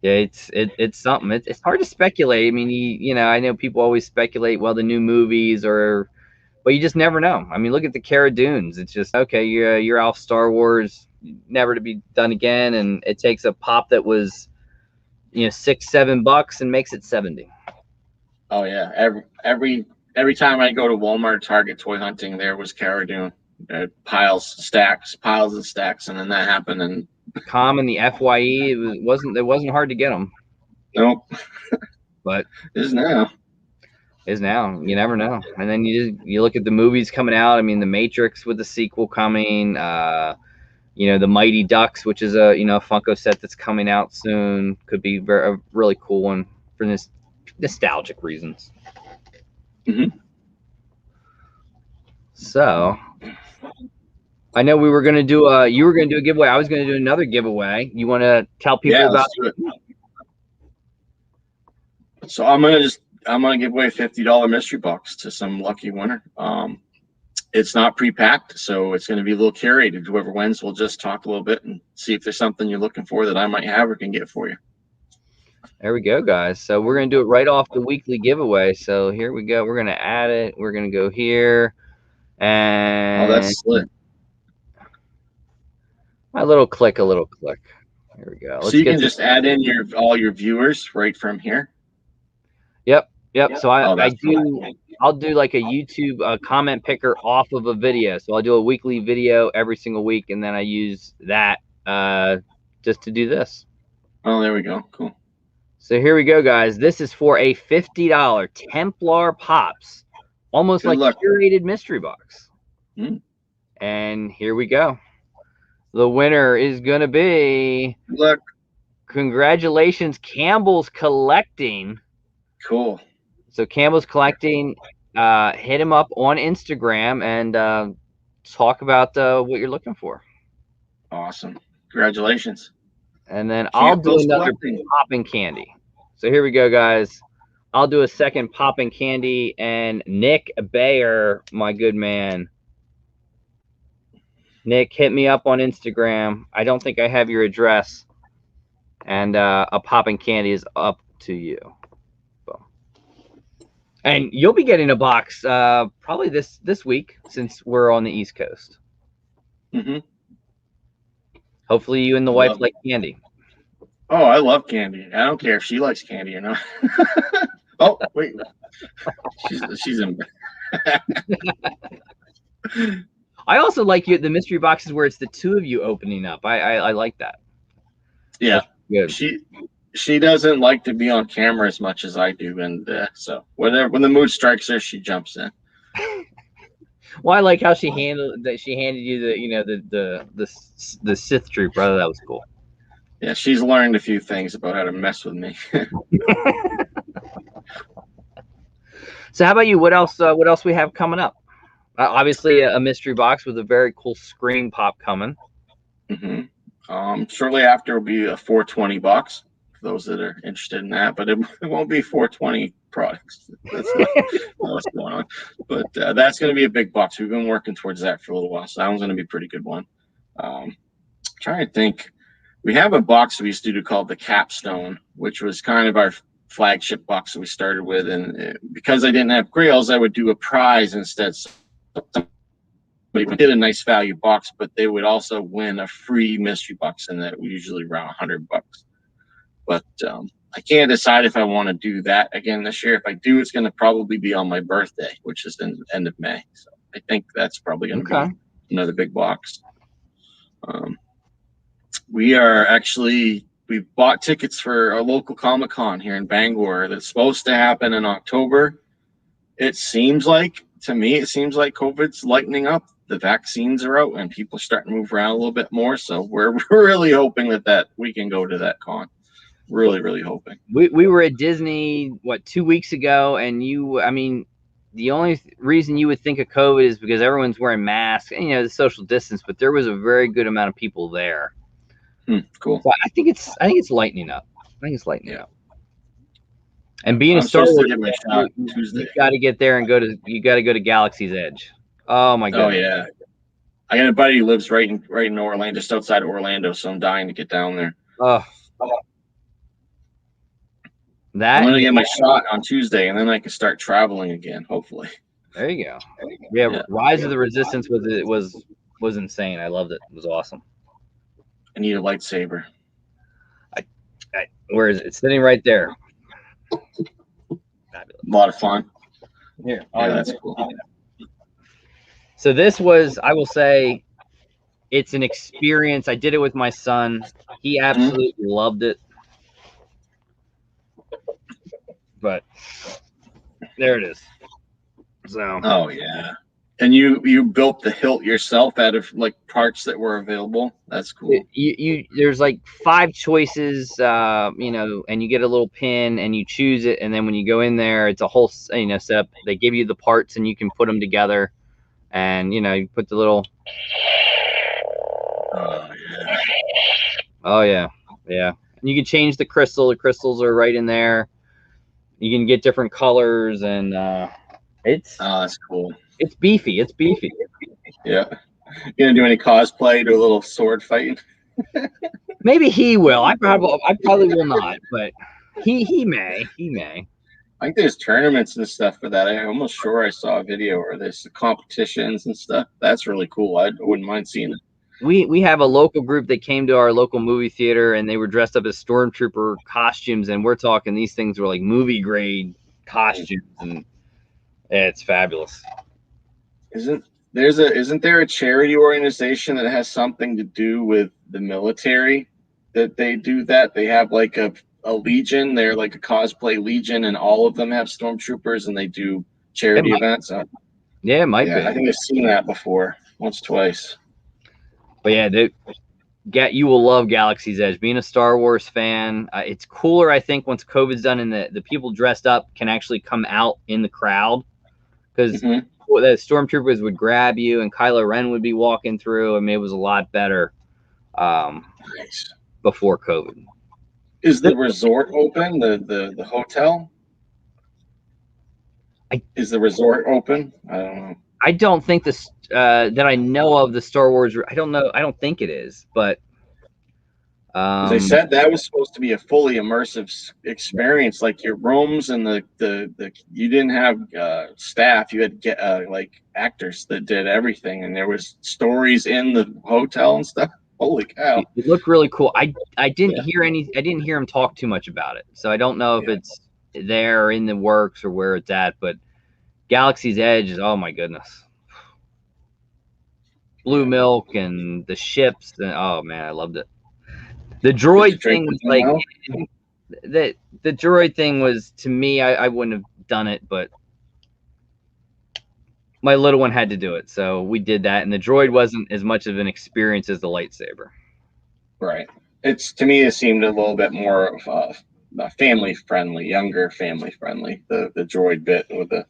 Yeah, it's something. It's hard to speculate. I mean, I know people always speculate, well, the new movies but you just never know. I mean, look at the Cara Dunes. It's just, okay, you're off Star Wars, never to be done again, and it takes a pop that was, $6-7 and makes it 70. Oh yeah, every time I go to Walmart, Target, toy hunting, there was Cara Dune. Piles and stacks, and then that happened. And Com and the FYE, it wasn't hard to get them. Nope. But is now. You never know. And then you look at the movies coming out. I mean, The Matrix with the sequel coming. The Mighty Ducks, which is a Funko set that's coming out soon, could be a really cool one for this nostalgic reasons. Mm-hmm. So, I know we were going to do you were going to do a giveaway. I was going to do another giveaway. You want to tell people about it? So I'm going to give away a $50 mystery box to some lucky winner. It's not pre-packed, so it's going to be a little curated. Whoever wins, we'll just talk a little bit and see if there's something you're looking for that I might have or can get for you. There we go, guys. So we're going to do it right off the weekly giveaway. So here we go. We're going to add it. We're going to go here. And that's slick. A little click. Here we go. So you can just add in all your viewers right from here. Yep. So I'll do like a YouTube comment picker off of a video. So I'll do a weekly video every single week, and then I use that just to do this. Oh, there we go. Cool. So here we go, guys. This is for a $50 Templar Pops, almost like curated mystery box. And here we go. The winner is going to be... Look. Congratulations, Campbell's Collecting. Cool. So Campbell's Collecting, hit him up on Instagram and talk about what you're looking for. Awesome. Congratulations. And then I'll do another popping candy. So here we go, guys. I'll do a second popping candy, and Nick Bayer, my good man. Nick, hit me up on Instagram. I don't think I have your address. And a popping candy is up to you. And you'll be getting a box probably this week, since we're on the East Coast. Mm-hmm. Hopefully you and the wife like candy. Oh, I love candy. I don't care if she likes candy or not. Oh, wait. She's in. I also like the mystery boxes where it's the two of you opening up. I like that. Yeah, good. She doesn't like to be on camera as much as I do, and so when the mood strikes her, she jumps in. Well, I like how she handled that. She handed you the Sith troop, brother. That was cool. Yeah, she's learned a few things about how to mess with me. So, how about you? What else? What else we have coming up? Obviously, a mystery box with a very cool screen pop coming. Shortly after will be a 420 box for those that are interested in that, but it won't be 420 products. That's not what's going on. But that's going to be a big box. We've been working towards that for a little while, so that one's going to be a pretty good one. Trying to think. We have a box we used to do called the Capstone, which was kind of our flagship box that we started with, and because I didn't have grails, I would do a prize instead. So we did a nice value box, but they would also win a free mystery box, and that usually around $100. But I can't decide if I want to do that again this year. If I do, it's going to probably be on my birthday, which is the end of May. So I think that's probably going to be another big box. We've bought tickets for a local Comic-Con here in Bangor that's supposed to happen in October. It seems like COVID's lightening up. The vaccines are out and people are starting to move around a little bit more. So we're really hoping that we can go to that con. Really, really hoping. We were at Disney, 2 weeks ago, and the only reason you would think of COVID is because everyone's wearing masks and, the social distance, but there was a very good amount of people there. Cool. So I think it's lightening up. Up. And being a Star Wars fan, you got to get there and go to Galaxy's Edge. Oh my god. Oh yeah. I got a buddy who lives right in Orlando, just outside of Orlando, so I'm dying to get down there. I'm gonna get my shot on Tuesday, and then I can start traveling again, hopefully. There you go. Yeah. Rise of the Resistance was insane. I loved it. It was awesome. I need a lightsaber. Where is it? It's sitting right there. Fabulous. A lot of fun. Here. Yeah, that's cool. So this was, I will say, it's an experience. I did it with my son. He absolutely loved it. But there it is. So. Oh yeah. And you built the hilt yourself out of parts that were available. That's cool. There's 5 choices, and you get a little pin and you choose it, and then when you go in there, it's a whole setup. They give you the parts and you can put them together, and you put the little. Oh yeah. And you can change the crystal. The crystals are right in there. You can get different colors, and it's. Oh, that's cool. It's beefy. Yeah. You gonna do any cosplay, do a little sword fighting? Maybe he will. I probably will not, but he may. I think there's tournaments and stuff for that. I'm almost sure I saw a video where there's competitions and stuff. That's really cool. I wouldn't mind seeing it. We have a local group that came to our local movie theater, and they were dressed up as stormtrooper costumes, and we're talking these things were like movie grade costumes, and it's fabulous. Isn't there a charity organization that has something to do with the military that they do that? They have a legion. They're like a cosplay legion, and all of them have stormtroopers, and they do charity events. Yeah, it might be. I think I've seen that before, once, twice. But yeah, you will love Galaxy's Edge. Being a Star Wars fan, it's cooler, I think, once COVID's done and the people dressed up can actually come out in the crowd, because the stormtroopers would grab you and Kylo Ren would be walking through. I mean, it was a lot better before COVID. Is the resort open? The hotel? Is the resort open? I don't know. I don't think this that I know of the Star Wars. I don't know. I don't think it is, but they said that was supposed to be a fully immersive experience, like your rooms and the you didn't have staff. You had actors that did everything, and there was stories in the hotel and stuff. Holy cow! It looked really cool. I didn't hear I didn't hear him talk too much about it, so I don't know if it's there or in the works or where it's at. But Galaxy's Edge is, oh my goodness. blue milk and the ships. And, oh man, I loved it. The Did you droid drink thing the was blue like milk? the droid thing was, to me, I wouldn't have done it, but my little one had to do it, so we did that. And the droid wasn't as much of an experience as the lightsaber. Right. It's, to me, it seemed a little bit more of family friendly, younger family friendly. The droid bit with the.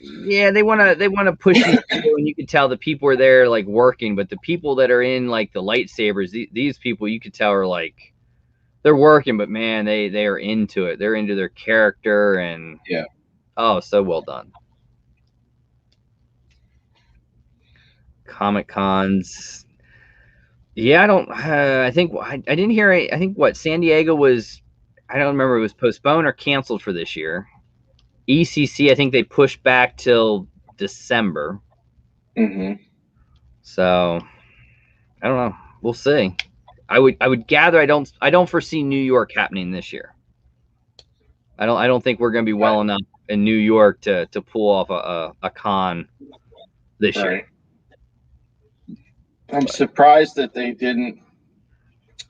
Yeah, they wanna push you through, and you could tell the people are there like working, but the people that are in like the lightsabers, these people you could tell are like they're working, but man, they are into it. They're into their character, and Yeah. oh, so well done. Comic Cons. Yeah, I don't. I think I didn't hear. I think what San Diego was. I don't remember. It was postponed or canceled for this year. ECC, I think they pushed back till December. Mm-hmm. So I don't know. We'll see. I would gather I don't foresee New York happening this year. I don't think we're going to be well enough in New York to pull off a con this year. I'm surprised that they didn't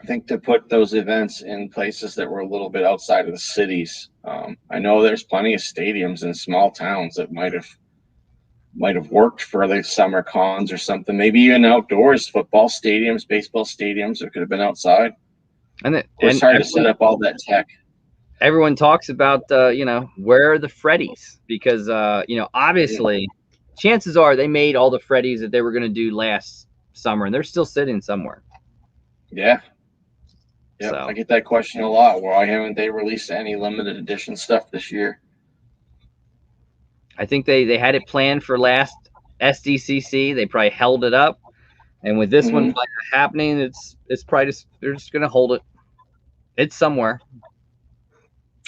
think to put those events in places that were a little bit outside of the cities. I know there's plenty of stadiums in small towns that might have worked for the summer cons or something. Maybe even outdoors, football stadiums, baseball stadiums. It could have been outside. It's hard to set up all that tech. Everyone talks about where are the Freddies, because obviously chances are they made all the Freddies that they were going to do last summer, and they're still sitting somewhere. Yeah. Yeah, so. I get that question a lot. Why haven't they released any limited edition stuff this year? I think they had it planned for last SDCC. They probably held it up, and with this one happening, it's probably they're just going to hold it. It's somewhere.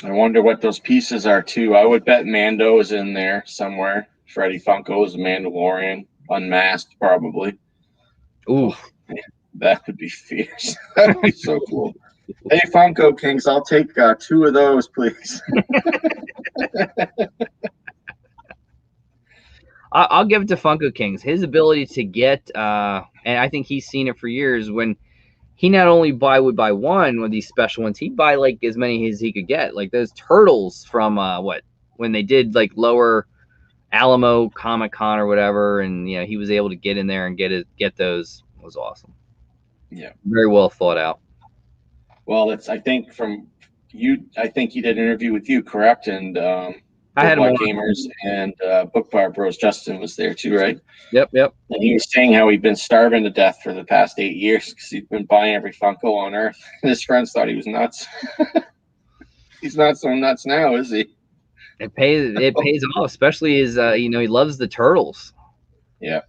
I wonder what those pieces are too. I would bet Mando is in there somewhere. Freddy Funko is a Mandalorian, unmasked probably. Ooh, man, that would be fierce. That would be so cool. Hey, Funko Kings, I'll take 2 of those, please. I'll give it to Funko Kings. His ability to get, and I think he's seen it for years, when he not only would buy one of these special ones, he'd buy like as many as he could get. Like those turtles from when they did like Lower Alamo Comic Con or whatever, and he was able to get in there and get those. It was awesome. Yeah, very well thought out. Well, I think from you. I think he did an interview with you, correct? And I had him Gamers and Book Bar Bros. Justin was there too, right? Yep. And he was saying how he'd been starving to death for the past 8 years because he'd been buying every Funko on Earth. And his friends thought he was nuts. He's not so nuts now, is he? It pays off, especially as he loves the turtles. Yeah.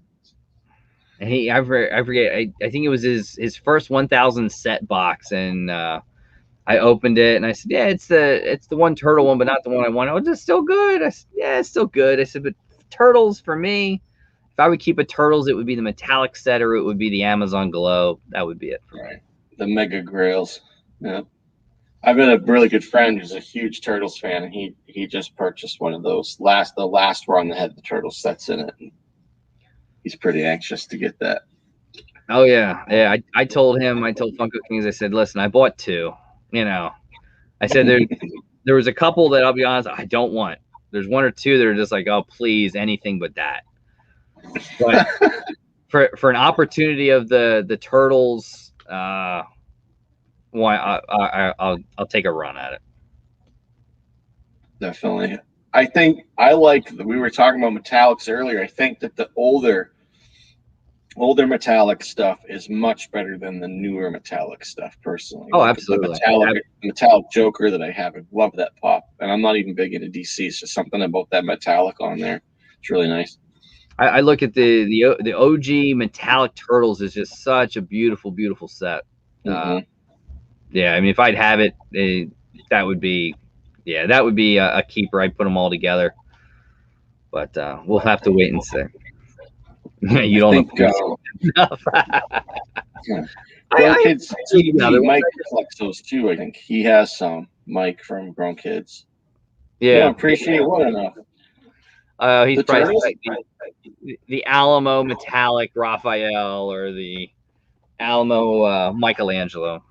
And I forget. I think it was his first 1,000 set box, and I opened it and I said, "Yeah, it's the one turtle one, but not the one I want." Oh, it's still good. I said, "Yeah, it's still good." I said, "But turtles for me, if I would keep a turtles, it would be the metallic set, or it would be the Amazon Glow. That would be it for me." The Mega Grails. Yeah. I've got a really good friend who's a huge Turtles fan, and he just purchased one of those the last run that had the turtle sets in it. And he's pretty anxious to get that. Oh yeah. I told Funko Kings, I said, "Listen, I bought 2. I said there was a couple that, I'll be honest, I don't want. There's 1 or 2 that are just like, oh please, anything but that." But for an opportunity of the turtles, why I'll take a run at it. Definitely. I think we were talking about metallics earlier. I think that the older metallic stuff is much better than the newer metallic stuff, personally. Oh, absolutely. The metallic Joker that I have, I love that pop. And I'm not even big into DC. It's just something about that metallic on there. It's really nice. I look at the OG metallic turtles is just such a beautiful, beautiful set. Yeah, I mean, if I'd have it, that would be a keeper. I'd put them all together, but we'll have to wait and see. You don't know enough. Grown Kids TV, Mike collects those too. I think he has some. Mike from Grown Kids. Yeah, you don't appreciate what enough. He's The probably turtles? like the Alamo metallic Raphael or the Alamo Michelangelo.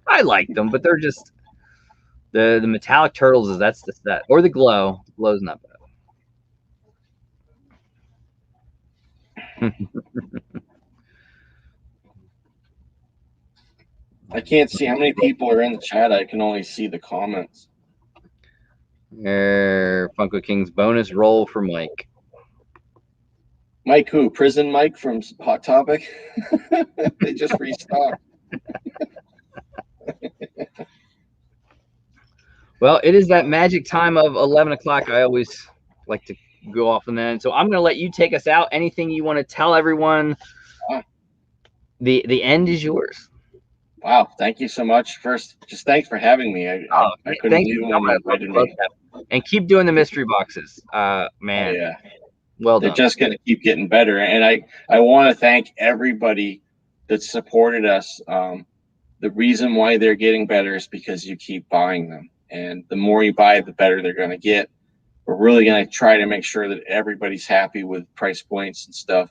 I like them, but they're just the metallic turtles. That's the set, or the glow. Glow's not bad. I can't see how many people are in the chat. I can only see the comments. Funko King's bonus roll for Mike. Mike who? Prison Mike from Hot Topic? They just restocked. Well, it is that magic time of 11 o'clock. I always like to go off and then. So I'm going to let you take us out. Anything you want to tell everyone? The end is yours. Wow, thank you so much. First, just thanks for having me. I couldn't believe when you invited me. And keep doing the mystery boxes. Man. Oh, yeah. Well They're done. just going to keep getting better. And I want to thank everybody that supported us. The reason why they're getting better is because you keep buying them. And the more you buy, the better they're going to get. We're really going to try to make sure that everybody's happy with price points and stuff.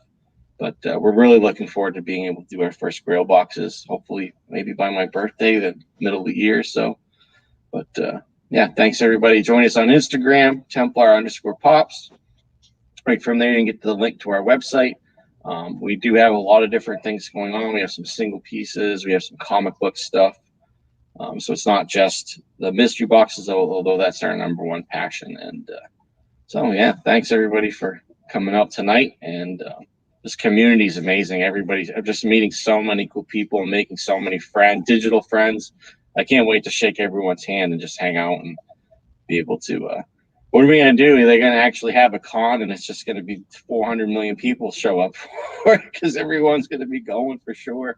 But we're really looking forward to being able to do our first Grail boxes, hopefully maybe by my birthday, the middle of the year. So, but yeah, thanks everybody. Join us on Instagram, Templar_Pops. Right from there, you can get to the link to our website. We do have a lot of different things going on. We have some single pieces. We have some comic book stuff. So it's not just the mystery boxes, although that's our number one passion. And so, yeah, thanks everybody for coming out tonight. And this community is amazing. I'm just meeting so many cool people and making so many digital friends. I can't wait to shake everyone's hand and just hang out and be able to. What are we going to do? They're going to actually have a con, and it's just going to be 400 million people show up for it because everyone's going to be going for sure.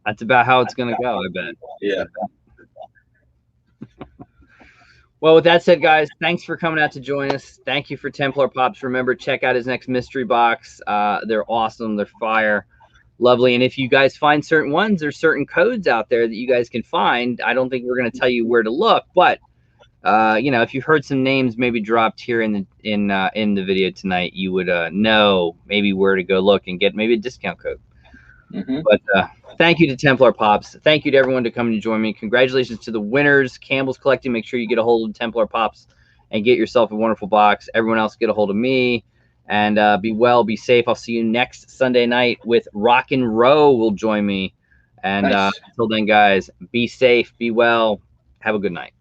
That's about how it's going to go, I bet. Yeah. Well, with that said, guys, thanks for coming out to join us. Thank you for Templar Pops. Remember, check out his next mystery box. They're awesome. They're fire. Lovely. And if you guys find certain ones, there's certain codes out there that you guys can find. I don't think we're going to tell you where to look, but you know, if you've heard some names maybe dropped here in the video tonight, you would know maybe where to go look and get maybe a discount code. But thank you to Templar Pops. Thank you to everyone to come and join me. Congratulations to the winners. Campbell's Collecting. Make sure you get a hold of Templar Pops and get yourself a wonderful box. Everyone else get a hold of me. And be well, be safe. I'll see you next Sunday night with Rock and Row will join me. And nice. Until then, guys, be safe, be well. Have a good night.